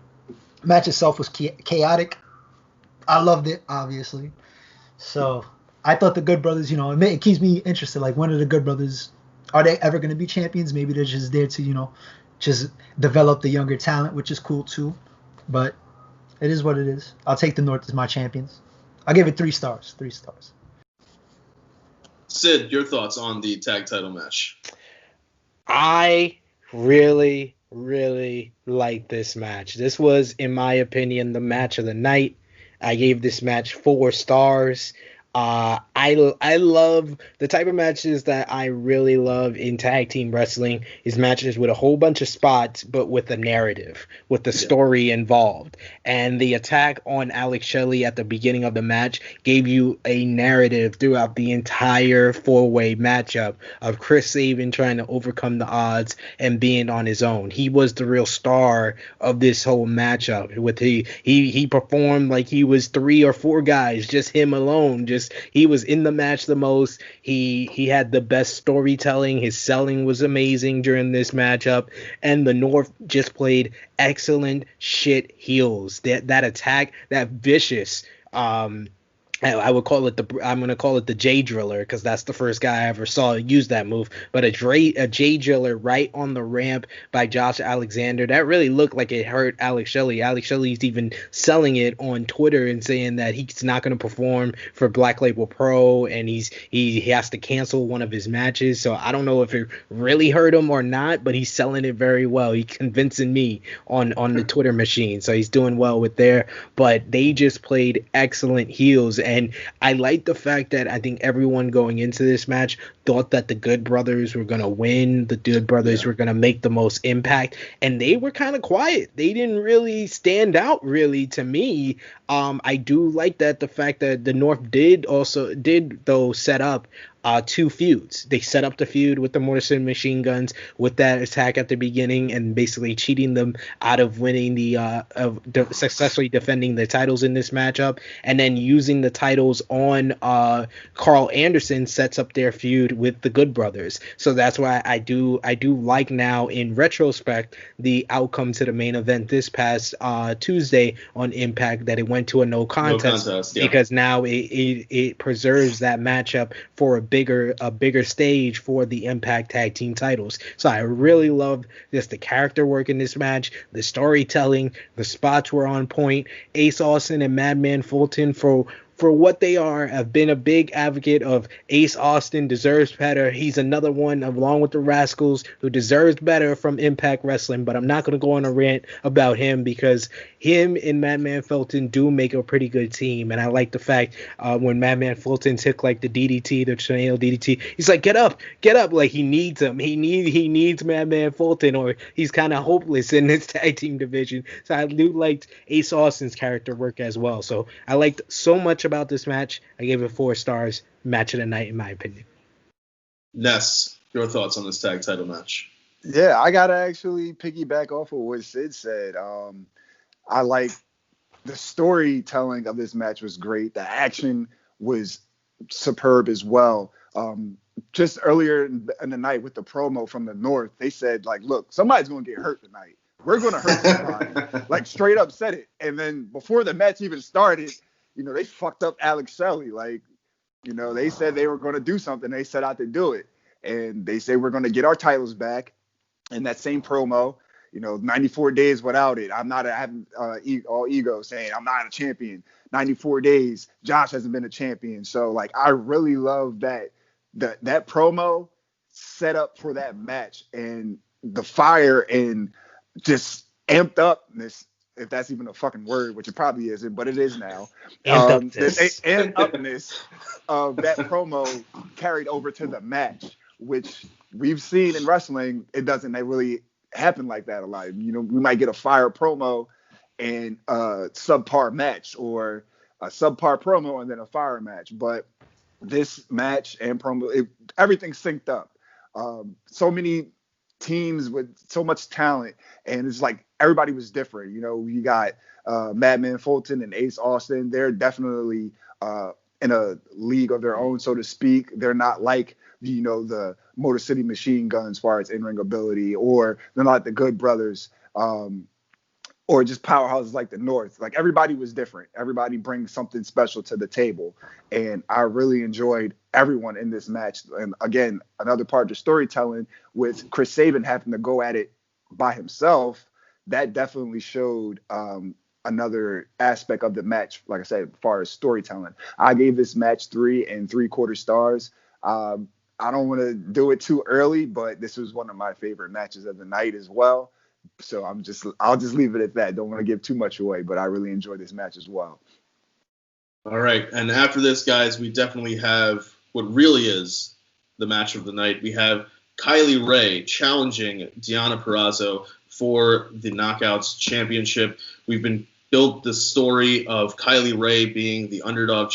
[SPEAKER 3] The match itself was chaotic. I loved it, obviously. So I thought the Good Brothers, it keeps me interested. Like, when are the Good Brothers, are they ever going to be champions? Maybe they're just there to, just develop the younger talent, which is cool too. But it is what it is. I'll take the North as my champions. I'll give it 3 stars. 3 stars.
[SPEAKER 2] Sid, your thoughts on the tag title match?
[SPEAKER 1] I really like this match. This was, in my opinion, the match of the night. I gave this match 4 stars. I love the type of matches that I really love in tag team wrestling is matches with a whole bunch of spots, but with a narrative, with the story involved. And the attack on Alex Shelley at the beginning of the match gave you a narrative throughout the entire 4-way matchup of Chris Sabin trying to overcome the odds and being on his own. He was the real star of this whole matchup. He performed like he was 3 or 4 guys, just him alone. He was in the match the most. He had the best storytelling. His selling was amazing during this matchup. And the North just played excellent shit heels. That attack, that vicious, I would call it I'm going to call it the J Driller because that's the first guy I ever saw use that move. But a J Driller right on the ramp by Josh Alexander, that really looked like it hurt Alex Shelley. Alex Shelley's even selling it on Twitter and saying that he's not going to perform for Black Label Pro and he has to cancel one of his matches. So I don't know if it really hurt him or not, but he's selling it very well. He's convincing me on the Twitter machine. So he's doing well with there. But they just played excellent heels. And I like the fact that I think everyone going into this match thought that the Good Brothers were going to win. The Good Brothers were going to make the most impact. And they were kind of quiet. They didn't really stand out, really, to me. I do like that the fact that the North did set up two feuds. They set up the feud with the Motor City Machine Guns with that attack at the beginning and basically cheating them out of winning successfully defending the titles in this matchup, and then using the titles on Carl Anderson sets up their feud with the Good Brothers. So that's why I do like now in retrospect the outcome to the main event this past Tuesday on Impact, that it went to a no contest,
[SPEAKER 2] yeah.
[SPEAKER 1] because now it preserves that matchup for a bigger stage for the Impact Tag Team titles. So I really love just the character work in this match, the storytelling, the spots were on point. Ace Austin and Madman Fulton, for what they are, have been a big advocate of Ace Austin deserves better. He's another one, along with the Rascals, who deserves better from Impact Wrestling, but I'm not going to go on a rant about him because him and Madman Fulton do make a pretty good team, and I like the fact when Madman Fulton took like the DDT, the tornado DDT, he's like, get up, like he needs him. He needs Madman Fulton, or he's kind of hopeless in this tag team division. So I do like Ace Austin's character work as well. So I liked so much about this match. I gave it 4 stars. Match of the night, in my opinion.
[SPEAKER 2] Ness, your thoughts on this tag title match?
[SPEAKER 4] Yeah, I gotta actually piggyback off of what Sid said. I like the storytelling of this match was great. The action was superb as well. Just earlier in the night with the promo from the North, they said, like, look, somebody's gonna get hurt tonight. We're gonna hurt somebody. Like, straight up said it. And then before the match even started, they fucked up Alex Shelley. Like, they said they were going to do something. They set out to do it. And they say we're going to get our titles back. And that same promo, 94 days without it. I'm not having all ego saying I'm not a champion. 94 days, Josh hasn't been a champion. So, like, I really love that promo set up for that match. And the fire and just amped upness, if that's even a fucking word, which it probably isn't, but it is now. Amped upness of that promo carried over to the match, which we've seen in wrestling. It doesn't really happen like that a lot. We might get a fire promo and a subpar match, or a subpar promo and then a fire match. But this match and promo, everything synced up. So many teams with so much talent, and it's like everybody was different. You got Madman Fulton and Ace Austin. They're definitely in a league of their own, so to speak. They're not like the Motor City Machine Gun as far as in-ring ability, or they're not the Good Brothers, or just powerhouses like the North. Like, everybody was different. Everybody brings something special to the table, and I really enjoyed everyone in this match. And again, another part of the storytelling with Chris Sabin having to go at it by himself, that definitely showed another aspect of the match. Like I said, as far as storytelling, I gave this match 3 3/4 stars. I don't want to do it too early, but this was one of my favorite matches of the night as well. So I'll just leave it at that. Don't want to give too much away, but I really enjoyed this match as well.
[SPEAKER 2] All right. And after this, guys, we definitely have what really is the match of the night. We have Kylie Ray challenging Deonna Perazzo for the Knockouts Championship. We've been built the story of Kylie Ray being the underdog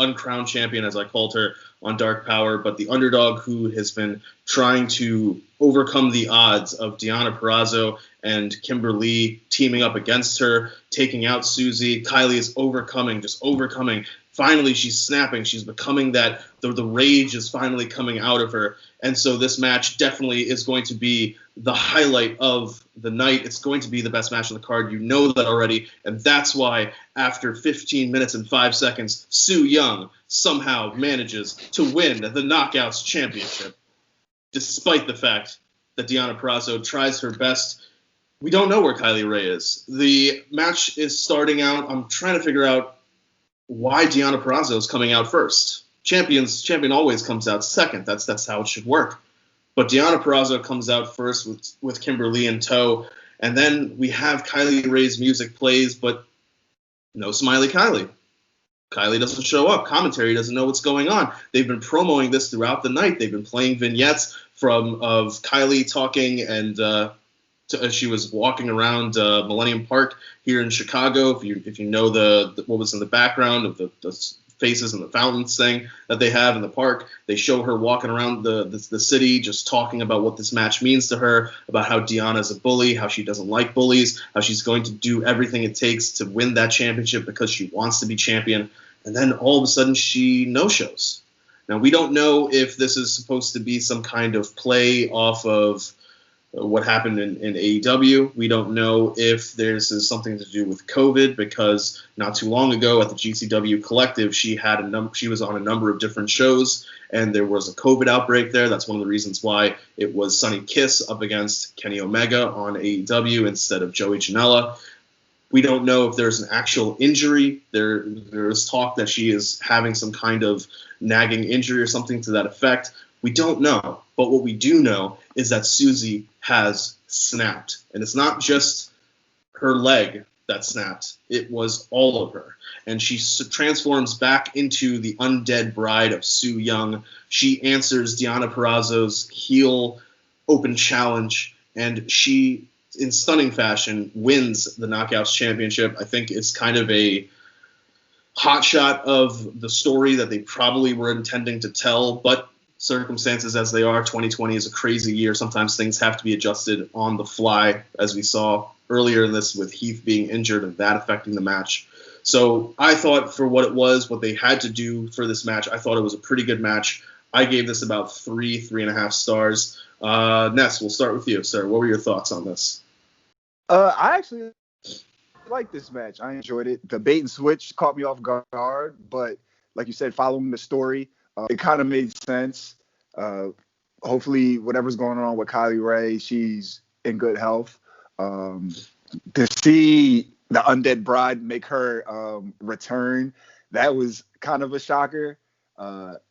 [SPEAKER 2] uncrowned champion, as I called her on Dark Power, but the underdog who has been trying to overcome the odds of Deonna Perazzo and Kimberly teaming up against her, taking out Susie. Kylie is overcoming. Finally, she's snapping. She's becoming that. The rage is finally coming out of her. And so this match definitely is going to be the highlight of the night. It's going to be the best match on the card. You know that already. And that's why after 15 minutes and 5 seconds, Su Yung somehow manages to win the Knockouts Championship, despite the fact that Deonna Perazzo tries her best. We don't know where Kylie Ray is. The match is starting out. I'm trying to figure out why Deonna Perazzo is coming out first. Champion always comes out second. That's how it should work. But Deonna Perazzo comes out first with Kimberly in tow, and then we have Kylie Ray's music plays, but no Smiley Kylie. Kylie doesn't show up. Commentary doesn't know what's going on. They've been promoting this throughout the night. They've been playing vignettes of Kylie talking, and she was walking around Millennium Park here in Chicago. If you know the what was in the background of the faces and the fountains thing that they have in the park. They show her walking around the city just talking about what this match means to her, about how Deonna's a bully, how she doesn't like bullies, how she's going to do everything it takes to win that championship because she wants to be champion. And then all of a sudden she no-shows. Now, we don't know if this is supposed to be some kind of play off of what happened in AEW. We don't know if this is something to do with COVID, because not too long ago at the GCW Collective, she was on a number of different shows, and there was a COVID outbreak there. That's one of the reasons why it was Sonny Kiss up against Kenny Omega on AEW instead of Joey Janela. We don't know if there's an actual injury. There's talk that she is having some kind of nagging injury or something to that effect. We don't know. But what we do know is that Susie has snapped. And it's not just her leg that snapped. It was all of her. And she transforms back into the undead bride of Su Yung. She answers Deonna Purrazzo's heel open challenge, and she, in stunning fashion, wins the Knockouts Championship. I think it's kind of a hot shot of the story that they probably were intending to tell, but circumstances as they are, 2020 is a crazy year. Sometimes things have to be adjusted on the fly, as we saw earlier in this with Heath being injured and that affecting the match. So I thought, for what it was, what they had to do for this match, I thought it was a pretty good match. I gave this about 3.5 stars. Ness, we'll start with you, sir. What were your thoughts on this?
[SPEAKER 4] I actually liked this match. I enjoyed it. The bait and switch caught me off guard, but like you said, following the story, it kind of made sense. Hopefully, whatever's going on with Kylie Ray, she's in good health. To see the Undead Bride make her return, that was kind of a shocker.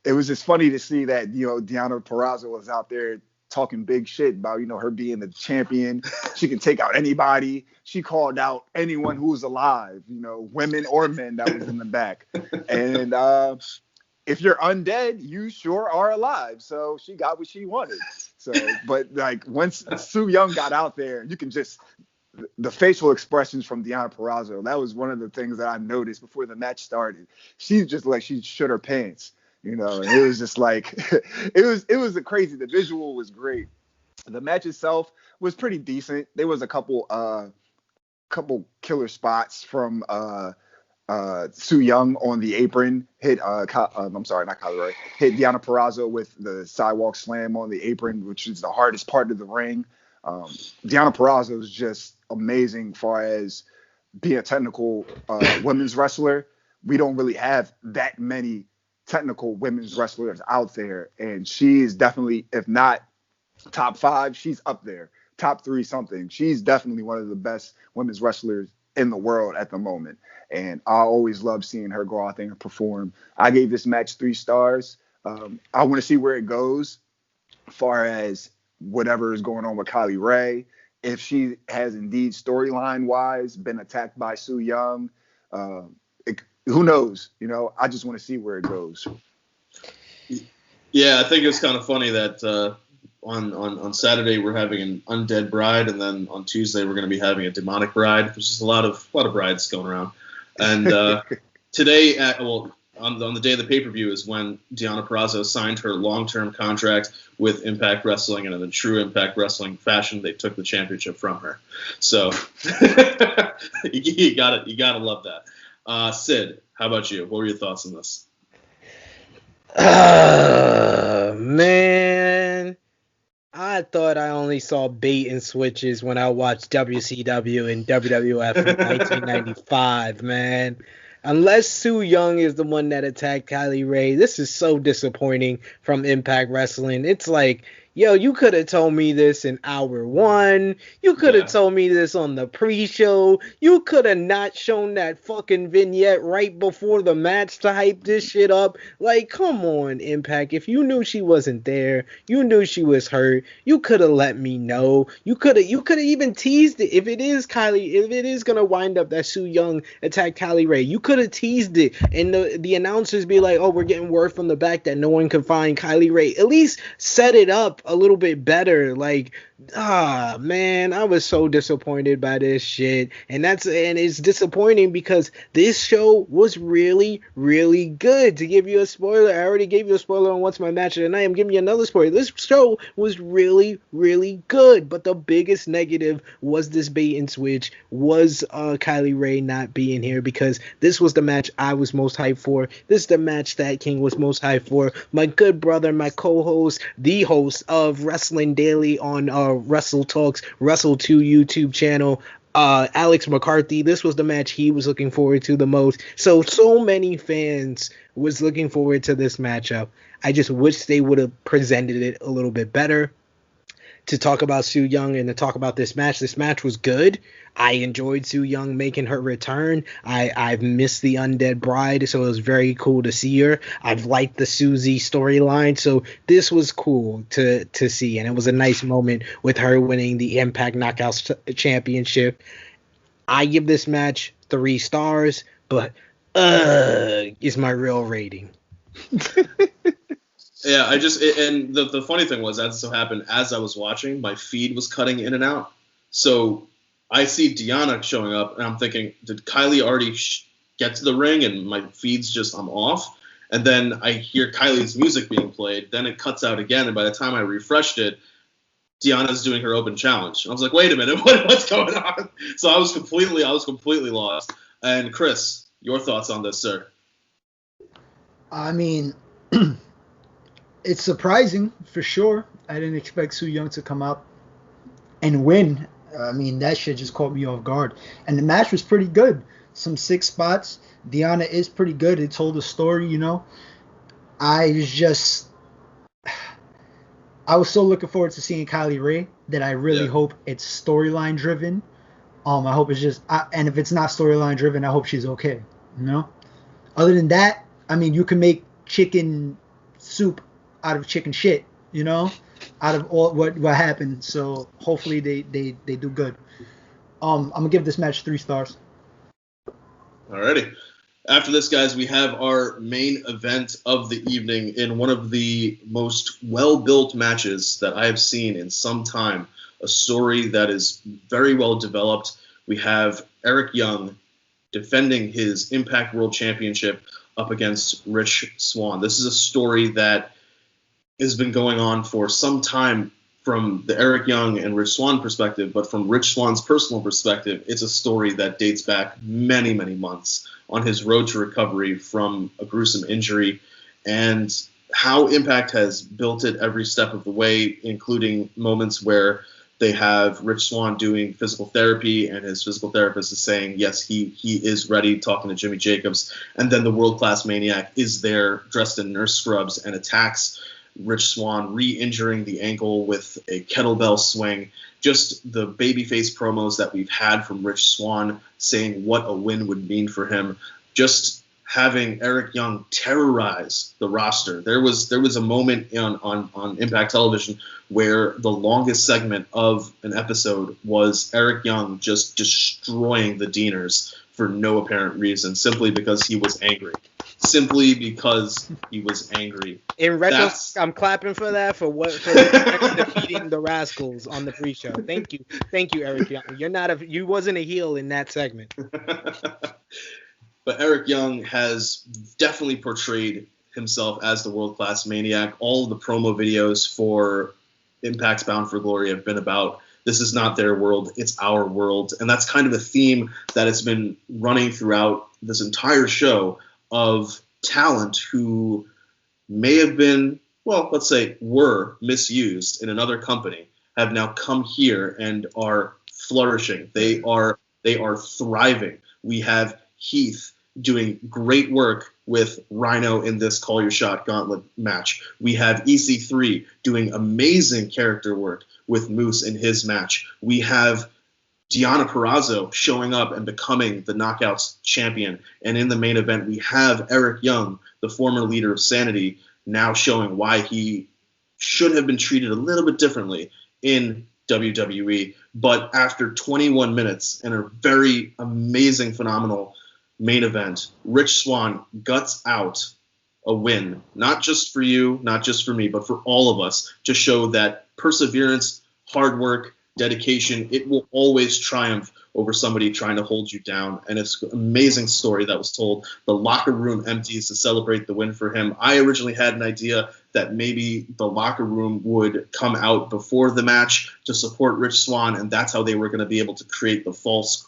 [SPEAKER 4] It was just funny to see that, Deonna Purrazzo was out there talking big shit about, her being the champion. She can take out anybody. She called out anyone who was alive, women or men that was in the back. And if you're undead, you sure are alive. So she got what she wanted. So, but like once Su Yung got out there, you can just, the facial expressions from Deonna Purrazzo, that was one of the things that I noticed before the match started. She's just like, she shit her pants, and it was just like, it was crazy. The visual was great. The match itself was pretty decent. There was a couple killer spots from Su Yung on the apron, hit I'm sorry, not Kylie Ray, hit Deonna Purrazzo with the sidewalk slam on the apron, which is the hardest part of the ring. Deonna Purrazzo is just amazing as far as being a technical women's wrestler. We don't really have that many technical women's wrestlers out there, and she is definitely, if not top 5, she's up there, top 3 something. She's definitely one of the best women's wrestlers in the world at the moment, and I always love seeing her go out there and perform. I gave this match 3 stars. I want to see where it goes as far as whatever is going on with Kylie Ray. If she has indeed storyline wise been attacked by Su Yung, who knows? I just want to see where it goes.
[SPEAKER 2] Yeah, I think it was kind of funny that on Saturday we're having an undead bride, and then on Tuesday we're going to be having a demonic bride. There's just a lot of brides going around. And today, on the day of the pay-per-view is when Deonna Purrazzo signed her long-term contract with Impact Wrestling, and in the true Impact Wrestling fashion, they took the championship from her. So you gotta love that. Sid, how about you? What were your thoughts on this?
[SPEAKER 1] Man, I thought I only saw bait and switches when I watched WCW and WWF in 1995, man. Unless Su Yung is the one that attacked Kylie Ray, this is so disappointing from Impact Wrestling. It's like, yo, you could have told me this in hour 1. You could have told me this on the pre-show. You could have not shown that fucking vignette right before the match to hype this shit up. Like, come on, Impact. If you knew she wasn't there, you knew she was hurt, you could have let me know. You could have even teased it. If it is gonna wind up that Su Yung attacked Kylie Ray, you could have teased it, and the announcers be like, oh, we're getting word from the back that no one can find Kylie Ray. At least set it up up a little bit better. Like, man, I was so disappointed by this shit. And it's disappointing because this show was really, really good. To give you a spoiler, I already gave you a spoiler on What's My Match of the Night. I'm giving you another spoiler. This show was really, really good. But the biggest negative was this bait and switch, was Kylie Ray not being here, because this was the match I was most hyped for. This is the match that King was most hyped for. My good brother, my co-host, the host of Wrestling Daily on Wrestle Talks, Wrestle 2 YouTube channel, Alex McCarthy, this was the match he was looking forward to the most. So many fans was looking forward to this matchup. I just wish they would have presented it a little bit better. To talk about Su Yung and to talk about this match was good. I enjoyed Su Yung making her return. I've missed the Undead Bride, so it was very cool to see her. I've liked the Susie storyline, so this was cool to see, and it was a nice moment with her winning the Impact Knockouts Championship. I give this match 3 stars, but is my real rating.
[SPEAKER 2] Yeah, and the funny thing was, as so happened, as I was watching, my feed was cutting in and out. So I see Deonna showing up, and I'm thinking, did Kylie already get to the ring? And my feed's just, I'm off. And then I hear Kylie's music being played. Then it cuts out again, and by the time I refreshed it, Deonna's doing her open challenge. And I was like, wait a minute, what's going on? So I was completely lost. And Chris, your thoughts on this, sir?
[SPEAKER 3] I mean, it's surprising for sure. I didn't expect Su Yung to come out and win. I mean, that shit just caught me off guard. And the match was pretty good. Some 6 spots. Deonna is pretty good. It told a story, you know. I was so looking forward to seeing Kylie Ray that I really hope it's storyline driven. I hope it's just, and if it's not storyline driven, I hope she's okay. You know. Other than that, I mean, you can make chicken soup out of chicken shit. You know, out of all what happened. So hopefully they do good. I'm gonna give this match 3 stars.
[SPEAKER 2] Alrighty. After this, guys, we have our main event of the evening in one of the most well-built matches that I have seen in some time. A story that is very well developed. We have Eric Young defending his Impact World Championship up against Rich Swann. This is a story that has been going on for some time from the Eric Young and Rich Swann perspective, but from Rich Swann's personal perspective, it's a story that dates back many, many months on his road to recovery from a gruesome injury, and how Impact has built it every step of the way, including moments where they have Rich Swann doing physical therapy, and his physical therapist is saying, yes, he is ready, talking to Jimmy Jacobs, and then the world-class Maniac is there dressed in nurse scrubs and attacks Rich Swann, re-injuring the ankle with a kettlebell swing. Just the babyface promos that we've had from Rich Swann saying what a win would mean for him. Just having Eric Young terrorize the roster. There was a moment on Impact Television where the longest segment of an episode was Eric Young just destroying the Deaners for no apparent reason, simply because he was angry.
[SPEAKER 1] In retro, I'm clapping for that for defeating the Rascals on the pre-show. Thank you, Eric Young. You wasn't a heel in that segment.
[SPEAKER 2] But Eric Young has definitely portrayed himself as the world-class Maniac. All of the promo videos for Impact's Bound for Glory have been about, this is not their world, it's our world. And that's kind of a theme that has been running throughout this entire show, of talent who may have been, well, let's say were misused in another company, have now come here and are flourishing. They are thriving. We have Heath doing great work with Rhino in this Call Your Shot Gauntlet match. We have EC3 doing amazing character work with Moose in his match. We have Deonna Perazzo showing up and becoming the Knockouts champion. And in the main event, we have Eric Young, the former leader of Sanity, now showing why he should have been treated a little bit differently in WWE. But after 21 minutes and a very amazing, phenomenal main event, Rich Swann guts out a win, not just for you, not just for me, but for all of us, to show that perseverance, hard work, dedication, it will always triumph over somebody trying to hold you down. And it's an amazing story that was told. The locker room empties to celebrate the win for him. I originally had an idea that maybe the locker room would come out before the match to support Rich Swann, and that's how they were going to be able to create the false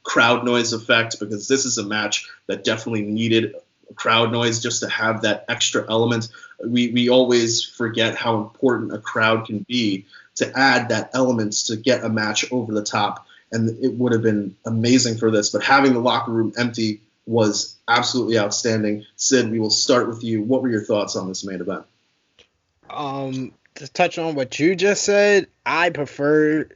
[SPEAKER 2] crowd noise effect, because this is a match that definitely needed crowd noise just to have that extra element. We always forget how important a crowd can be to add that element to get a match over the top, and it would have been amazing for this. But having the locker room empty was absolutely outstanding. Sid, we will start with you. What were your thoughts on this main event?
[SPEAKER 1] To touch on what you just said, I prefer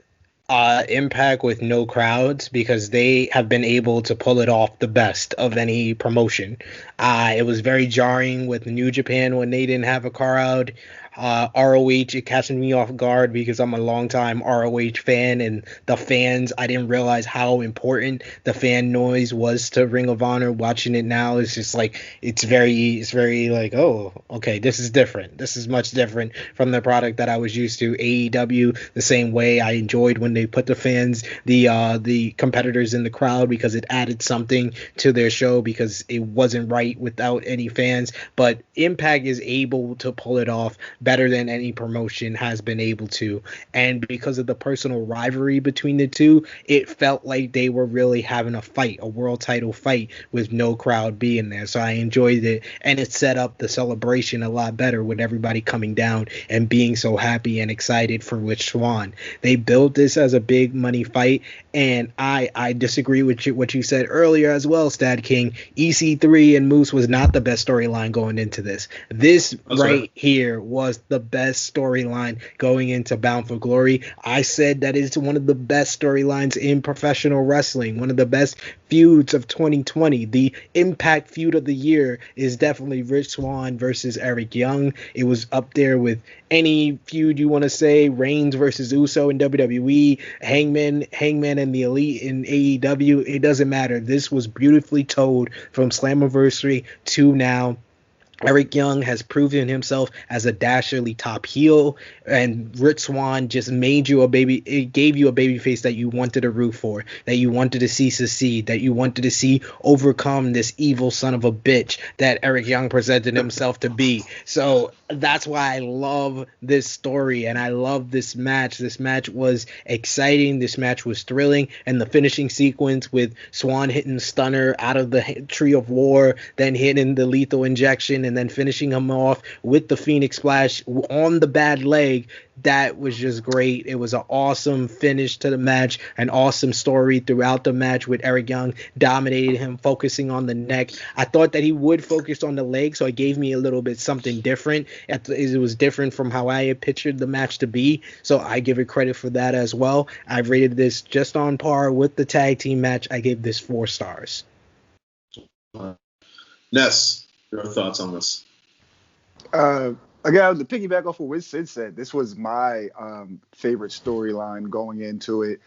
[SPEAKER 1] Impact with no crowds because they have been able to pull it off the best of any promotion. It was very jarring with New Japan when they didn't have a crowd. ROH, it catches me off guard because I'm a longtime ROH fan, and the fans, I didn't realize how important the fan noise was to Ring of Honor. Watching it now, it's just like, it's very like, oh, okay, this is different. This is much different from the product that I was used to. AEW, the same way. I enjoyed when they put the fans, the competitors in the crowd, because it added something to their show, because it wasn't right without any fans. But Impact is able to pull it off better than any promotion has been able to, and because of the personal rivalry between the two, it felt like they were really having a fight, a world title fight, with no crowd being there. So I enjoyed it, and it set up the celebration a lot better with everybody coming down and being so happy and excited for Rich Swann. They built this as a big money fight, and I disagree with what you said earlier as well, StatKing. EC3 and Moose was not the best storyline going into this. This right here was the best storyline going into Bound for Glory. I said that it's one of the best storylines in professional wrestling, one of the best feuds of 2020. The Impact feud of the year is definitely Rich Swann versus Eric Young. It was up there with any feud you want to say, Reigns versus Uso in WWE, Hangman and the Elite in AEW. It doesn't matter. This was beautifully told from Slammiversary to now. Eric Young has proven himself as a dastardly top heel, and Rich Swann just made you a baby. It gave you a baby face that you wanted to root for, that you wanted to see succeed, that you wanted to see overcome this evil son of a bitch that Eric Young presented himself to be. So that's why I love this story, and I love this match. This match was exciting. This match was thrilling, and the finishing sequence with Swann hitting Stunner out of the Tree of War, then hitting the lethal injection, and then finishing him off with the Phoenix Splash on the bad leg, that was just great. It was an awesome finish to the match, an awesome story throughout the match with Eric Young dominating him, focusing on the neck. I thought that he would focus on the leg, so it gave me a little bit something different. It was different from how I had pictured the match to be, so I give it credit for that as well. I rated this just on par with the tag team match. I gave this 4 stars.
[SPEAKER 2] Ness, your thoughts on this?
[SPEAKER 4] Again, to piggyback off of what Sid said, this was my favorite storyline going into it.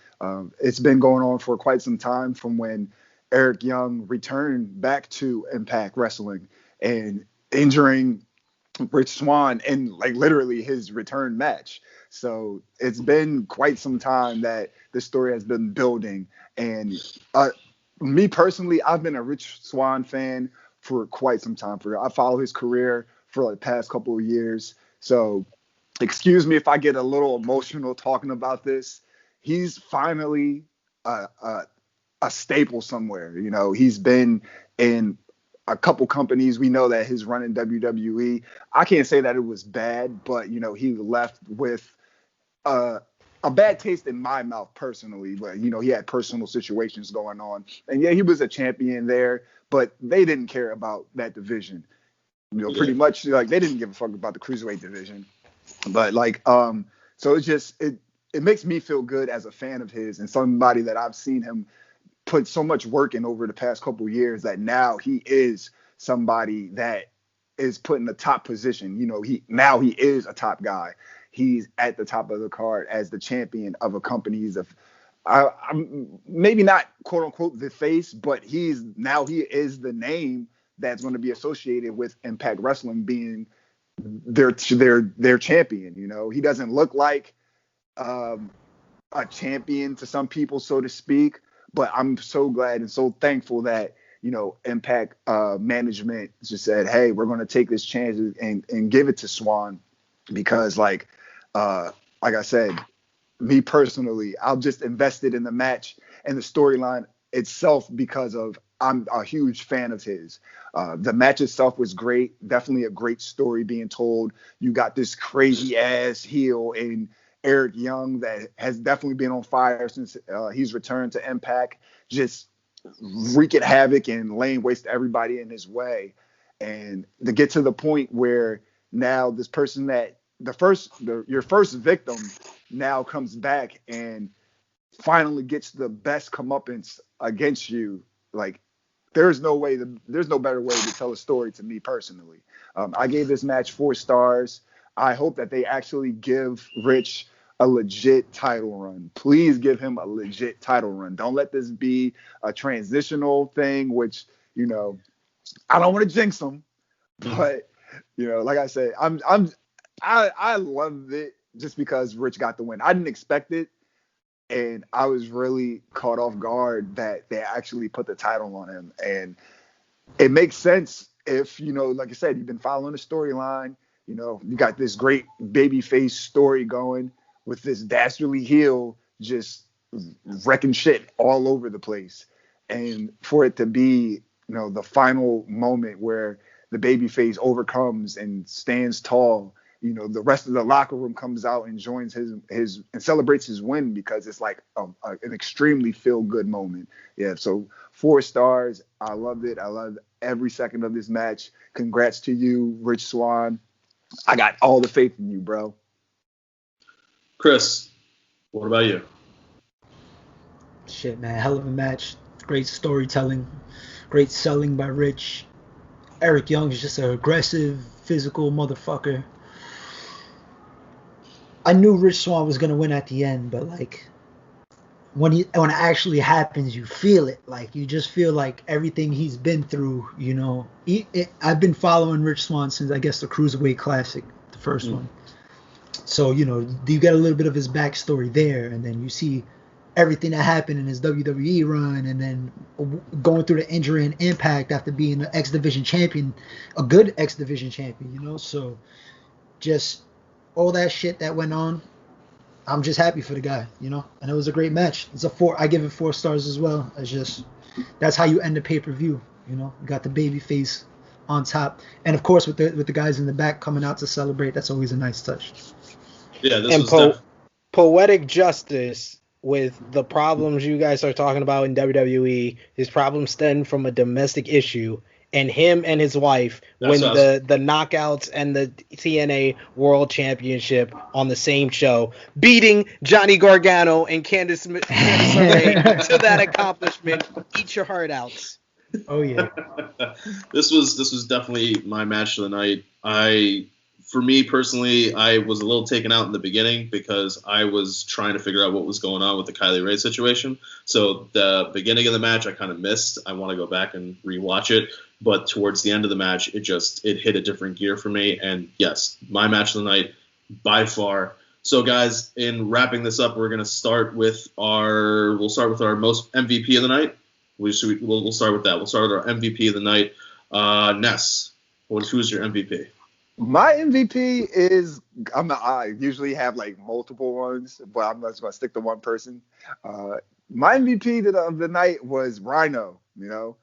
[SPEAKER 4] It's been going on for quite some time, from when Eric Young returned back to Impact Wrestling and injuring Rich Swann in like literally his return match. So it's been quite some time that this story has been building. And me personally, I've been a Rich Swann fan for quite some time. I follow his career for like the past couple of years. So excuse me if I get a little emotional talking about this. He's finally a staple somewhere. You know, he's been in a couple companies. We know that his run in WWE, I can't say that it was bad, but, you know, he left with a bad taste in my mouth personally. But, you know, he had personal situations going on. And yeah, he was a champion there, but they didn't care about that division. You know, pretty much like they didn't give a fuck about the cruiserweight division. But like, so it's just, it makes me feel good as a fan of his and somebody that I've seen him put so much work in over the past couple of years, that now he is somebody that is put in the top position. You know, he is a top guy. He's at the top of the card as the champion of a company's I'm maybe not quote unquote the face, but he is the name that's going to be associated with Impact Wrestling being their champion. You know, he doesn't look like a champion to some people, so to speak, but I'm so glad and so thankful that, you know, Impact management just said, hey, we're going to take this chance and give it to Swan, because like I said, me personally, I'm just invested in the match and the storyline itself because of I'm a huge fan of his. The match itself was great. Definitely a great story being told. You got this crazy ass heel in Eric Young that has definitely been on fire since he's returned to Impact, just wreaking havoc and laying waste to everybody in his way. And to get to the point where now this person that your first victim now comes back and finally gets the best comeuppance against you. Like, there's no better way to tell a story to me personally. I gave this match 4 stars. I hope that they actually give Rich a legit title run. Please give him a legit title run. Don't let this be a transitional thing, which, you know, I don't want to jinx him, but, you know, like I said, I loved it just because Rich got the win. I didn't expect it, and I was really caught off guard that they actually put the title on him. And it makes sense if, you know, like I said, you've been following the storyline. You know, you got this great babyface story going with this dastardly heel just wrecking shit all over the place. And for it to be, you know, the final moment where the babyface overcomes and stands tall, you know, the rest of the locker room comes out and joins his and celebrates his win, because it's like an extremely feel-good moment. Yeah, so 4 stars. I loved it. I loved every second of this match. Congrats to you, Rich Swann. I got all the faith in you, bro.
[SPEAKER 2] Chris, what about you?
[SPEAKER 3] Shit, man, hell of a match. Great storytelling, great selling by Rich. Eric Young is just an aggressive, physical motherfucker. I knew Rich Swann was gonna win at the end, but like when it actually happens, you feel it. Like, you just feel like everything he's been through. You know, I've been following Rich Swann since, I guess, the Cruiserweight Classic, the first one. So, you know, you get a little bit of his backstory there, and then you see everything that happened in his WWE run, and then going through the injury and Impact after being an X Division champion, a good X Division champion. You know, so just all that shit that went on, I'm just happy for the guy, you know. And it was a great match. It's a 4. I give it 4 stars as well. It's just, that's how you end the pay-per-view, you know. You got the baby face on top, and of course with the guys in the back coming out to celebrate. That's always a nice touch.
[SPEAKER 2] Yeah, this was
[SPEAKER 1] poetic justice with the problems you guys are talking about in WWE. His problems stem from a domestic issue, and him and his wife win the Knockouts and the TNA World Championship on the same show, beating Johnny Gargano and Candice LeRae to that accomplishment. Eat your heart out.
[SPEAKER 3] Oh yeah.
[SPEAKER 2] This was definitely my match of the night. For me personally, I was a little taken out in the beginning because I was trying to figure out what was going on with the Kylie Ray situation. So the beginning of the match I kind of missed. I want to go back and rewatch it. But towards the end of the match, it hit a different gear for me. And yes, my match of the night by far. So guys, in wrapping this up, we'll start with our most MVP of the night. We'll start with that. We'll start with our MVP of the night. Ness, who's your MVP?
[SPEAKER 4] My MVP is, I usually have like multiple ones, but I'm just going to stick to one person. My MVP of the night was Rhino. You know,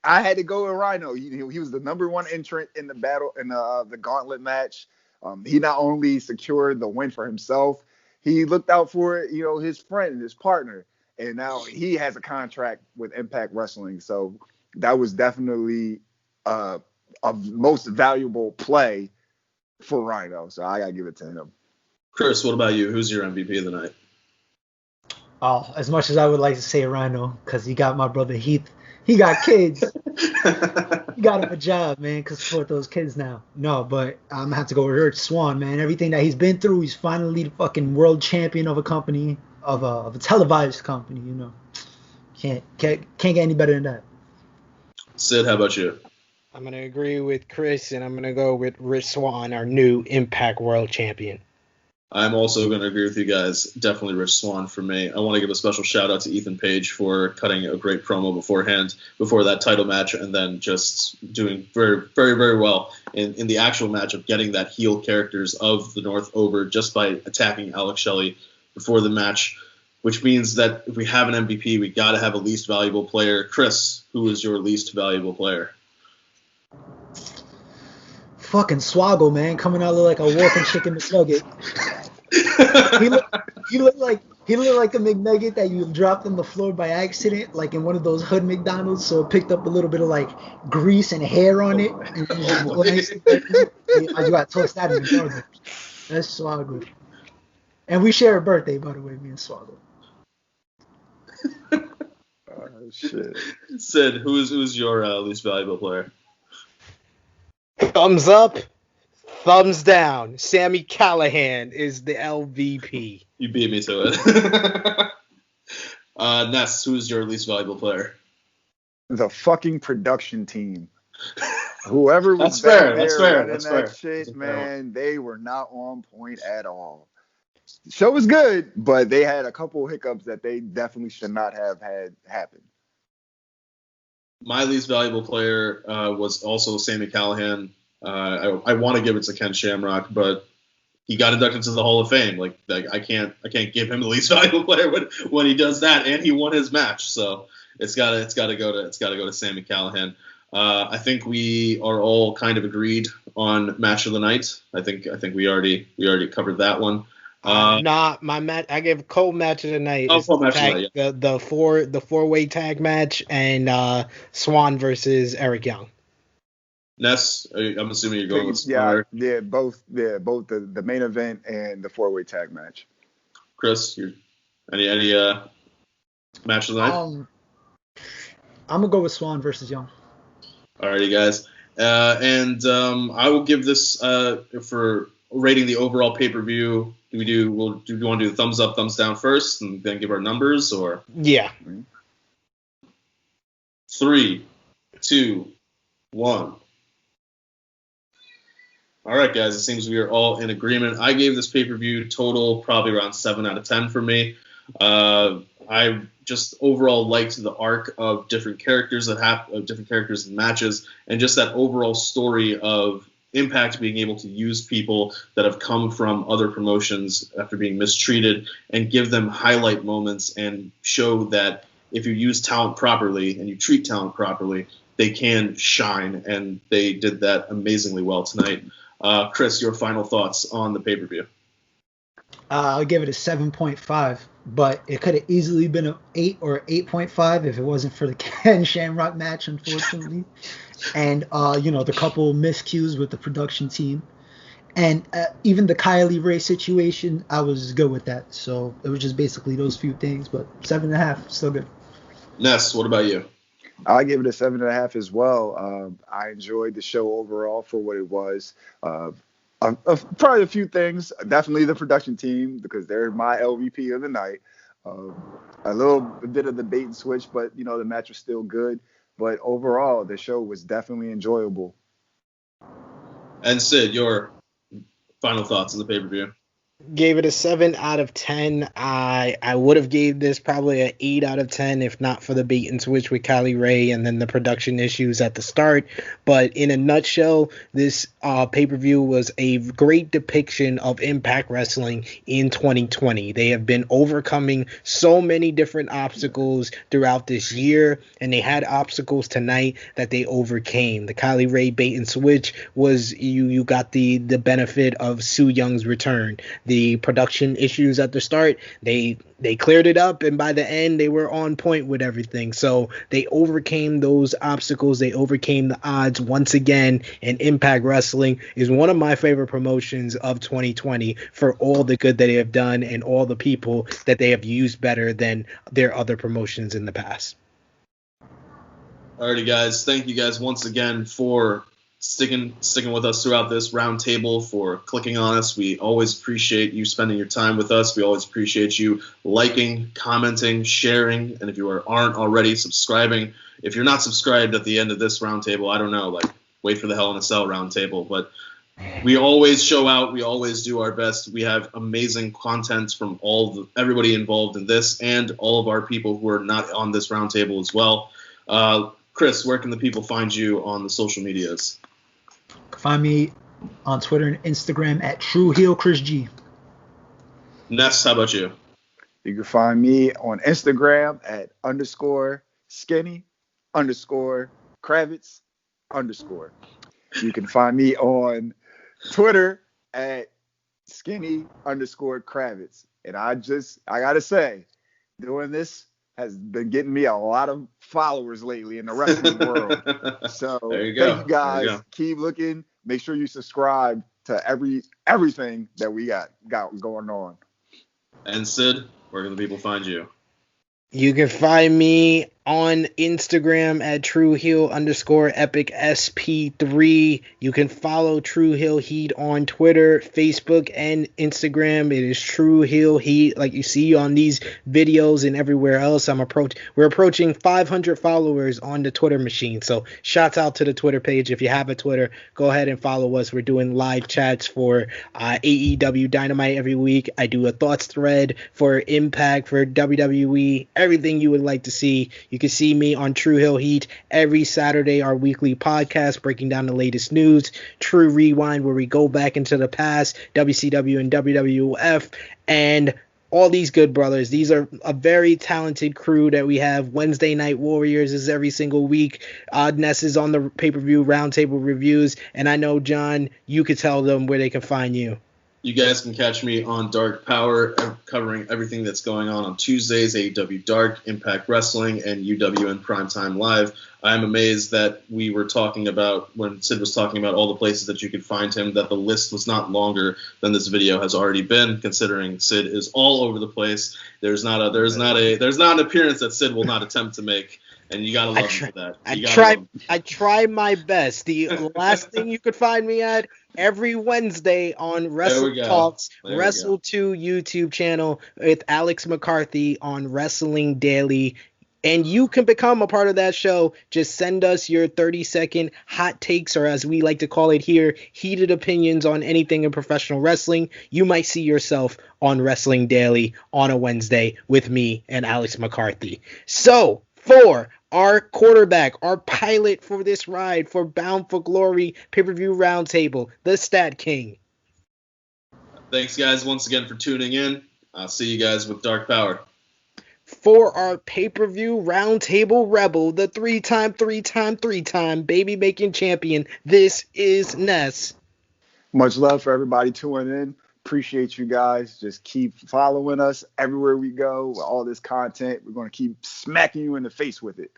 [SPEAKER 4] I had to go with Rhino. He was the number 1 entrant in the battle in the gauntlet match. He not only secured the win for himself, he looked out for, you know, his friend, his partner, and now he has a contract with Impact Wrestling. So that was definitely a most valuable play for Rhino. So I gotta give it to him.
[SPEAKER 2] Chris, what about you? Who's your MVP of the night?
[SPEAKER 3] Oh, as much as I would like to say Rhino, because he got my brother Heath. He got kids. He got him a job, man, because support those kids now. No, but I'm gonna have to go with Rich Swann, man. Everything that he's been through, he's finally the fucking world champion of a company, of a televised company. You know, can't get any better than that.
[SPEAKER 2] Sid, how about you?
[SPEAKER 1] I'm going to agree with Chris, and I'm going to go with Rich Swann, our new Impact World Champion.
[SPEAKER 2] I'm also going to agree with you guys. Definitely Rich Swann for me. I want to give a special shout out to Ethan Page for cutting a great promo beforehand, before that title match, and then just doing very, very, very well in the actual match of getting that heel characters of the North over just by attacking Alex Shelley before the match, which means that if we have an MVP, we got to have a least valuable player. Chris, who is your least valuable player?
[SPEAKER 3] Fucking Swaggle, man, coming out like a walking chicken McNugget. he looked like a McNugget that you dropped on the floor by accident, like in one of those hood McDonald's. So it picked up a little bit of like grease and hair on it, and you got to toss that in the garden. That's Swaggle. And we share a birthday, by the way, me and Swaggle.
[SPEAKER 4] Oh shit.
[SPEAKER 2] Sid, who's your least valuable player?
[SPEAKER 1] Thumbs up, thumbs down. Sami Callihan is the LVP.
[SPEAKER 2] You beat me to it. Ness, who's your least valuable player?
[SPEAKER 4] The fucking production team. Whoever was
[SPEAKER 2] That's fair,
[SPEAKER 4] back
[SPEAKER 2] that's
[SPEAKER 4] there
[SPEAKER 2] fair,
[SPEAKER 4] running
[SPEAKER 2] that's
[SPEAKER 4] that
[SPEAKER 2] fair.
[SPEAKER 4] shit,
[SPEAKER 2] That's a fair
[SPEAKER 4] man, they were not on point at all. The show was good, but they had a couple hiccups that they definitely should not have had happen.
[SPEAKER 2] My least valuable player was also Sami Callihan. I want to give it to Ken Shamrock, but he got inducted to the Hall of Fame. Like I can't give him the least valuable player when he does that, and he won his match. So it's gotta go to Sami Callihan. I think we are all kind of agreed on match of the night. I think we already covered that one.
[SPEAKER 1] Nah, my match. I gave Cole match of the night.
[SPEAKER 2] Oh,
[SPEAKER 1] It's
[SPEAKER 2] Cole match of the night, yeah.
[SPEAKER 1] The four-way tag match, and Swan versus Eric Young.
[SPEAKER 2] Ness, I'm assuming you're going with Swan.
[SPEAKER 4] Yeah, both the main event and the 4-way tag match.
[SPEAKER 2] Chris, any match of the night?
[SPEAKER 3] I'm gonna go with Swan versus Young.
[SPEAKER 2] Alrighty, guys, and I will give this for rating the overall pay-per-view. Do you want to do the thumbs up, thumbs down first, and then give our numbers, or?
[SPEAKER 1] Yeah.
[SPEAKER 2] 3, 2, 1. All right, guys. It seems we are all in agreement. I gave this pay-per-view total probably around 7 out of 10 for me. I just overall liked the arc of different characters in matches, and just that overall story of Impact being able to use people that have come from other promotions after being mistreated and give them highlight moments and show that if you use talent properly and you treat talent properly, they can shine, and they did that amazingly well tonight. Chris, your final thoughts on the pay-per-view?
[SPEAKER 3] I'll give it a 7.5, but it could have easily been an 8 or 8.5 if it wasn't for the Ken Shamrock match, unfortunately. And, the couple miscues with the production team. And even the Kylie Ray situation, I was good with that. So it was just basically those few things, but 7.5, still good.
[SPEAKER 2] Ness, what about you?
[SPEAKER 4] I give it a 7.5 as well. I enjoyed the show overall for what it was. Probably a few things. Definitely the production team, because they're my LVP of the night. A little bit of the bait and switch, but the match was still good. But overall, the show was definitely enjoyable.
[SPEAKER 2] And Sid, your final thoughts on the pay-per-view?
[SPEAKER 1] Gave it a 7 out of 10. I would have gave this probably an 8 out of 10 if not for the bait and switch with Kylie Ray and then the production issues at the start. But in a nutshell, this pay-per-view was a great depiction of Impact Wrestling in 2020. They have been overcoming so many different obstacles throughout this year, and they had obstacles tonight that they overcame. The Kylie Ray bait and switch was you got the benefit of Su Young's return. The production issues at the start, they cleared it up, and by the end they were on point with everything. So they overcame those obstacles, they overcame the odds once again, and Impact Wrestling is one of my favorite promotions of 2020 for all the good that they have done and all the people that they have used better than their other promotions in the past.
[SPEAKER 2] Alrighty, guys, thank you guys once again for sticking with us throughout this roundtable, for clicking on us. We always appreciate you spending your time with us. We always appreciate you liking, commenting, sharing, and if you aren't already, subscribing. if you're not subscribed at the end of this roundtable, I don't know, like wait for the Hell in a Cell roundtable. But we always show out. We always do our best. We have amazing content from everybody involved in this and all of our people who are not on this roundtable as well. Chris, where can the people find you on the social medias?
[SPEAKER 3] Find me on Twitter and Instagram at TrueHeelChrisG.
[SPEAKER 2] Ness, how about you?
[SPEAKER 4] You can find me on Instagram at _skinny_Kravitz_. You can find me on Twitter at skinny_Kravitz. And I gotta say, doing this has been getting me a lot of followers lately in the wrestling world. So thank you guys. Keep looking. Make sure you subscribe to everything that we got going on.
[SPEAKER 2] And Sid, where can the people find you?
[SPEAKER 1] You can find me on Instagram at TrueHeal_EpicSP3. You can follow True Heel Heat on Twitter, Facebook, and Instagram. It is True Heel Heat, like you see on these videos and everywhere else. We're approaching 500 followers on the Twitter machine. So shouts out to the Twitter page. If you have a Twitter, go ahead and follow us. We're doing live chats for AEW Dynamite every week. I do a thoughts thread for Impact, for WWE, everything you would like to see. You can see me on True Hill Heat every Saturday, our weekly podcast breaking down the latest news, True Rewind, where we go back into the past, WCW and WWF, and all these good brothers. These are a very talented crew that we have. Wednesday Night Warriors is every single week. Ness is on the pay-per-view roundtable reviews, and I know, John, you could tell them where they can find you.
[SPEAKER 2] You guys can catch me on Dark Power, covering everything that's going on Tuesdays, AEW Dark, Impact Wrestling, and UWN Primetime Live. I'm amazed that we were talking about, when Sid was talking about all the places that you could find him, that the list was not longer than this video has already been, considering Sid is all over the place. There's not an appearance that Sid will not attempt to make. And you gotta love him for that.
[SPEAKER 1] I try my best. The last thing you could find me at every Wednesday on Wrestle Talks, Wrestle 2 YouTube channel with Alex McCarthy on Wrestling Daily. And you can become a part of that show. Just send us your 30-second hot takes, or as we like to call it here, heated opinions on anything in professional wrestling. You might see yourself on Wrestling Daily on a Wednesday with me and Alex McCarthy. So, for our quarterback, our pilot for this ride for Bound for Glory pay-per-view roundtable, the StatKing.
[SPEAKER 2] Thanks, guys, once again for tuning in. I'll see you guys with Dark Power.
[SPEAKER 1] For our pay-per-view roundtable rebel, the three-time baby-making champion, this is Ness.
[SPEAKER 4] Much love for everybody tuning in. Appreciate you guys. Just keep following us everywhere we go with all this content. We're going to keep smacking you in the face with it.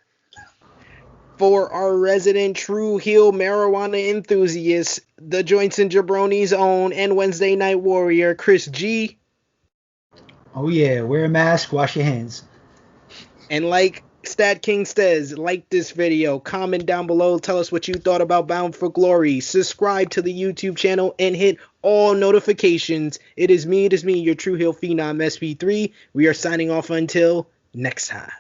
[SPEAKER 1] For our resident True Heel marijuana enthusiast, the Joints and Jabronis own and Wednesday Night Warrior, Chris G.
[SPEAKER 3] Oh yeah, wear a mask, wash your hands.
[SPEAKER 1] And like StatKing says, like this video, comment down below, tell us what you thought about Bound for Glory, subscribe to the YouTube channel, and hit all notifications. It is me, your True Heel Phenom SP3. We are signing off until next time.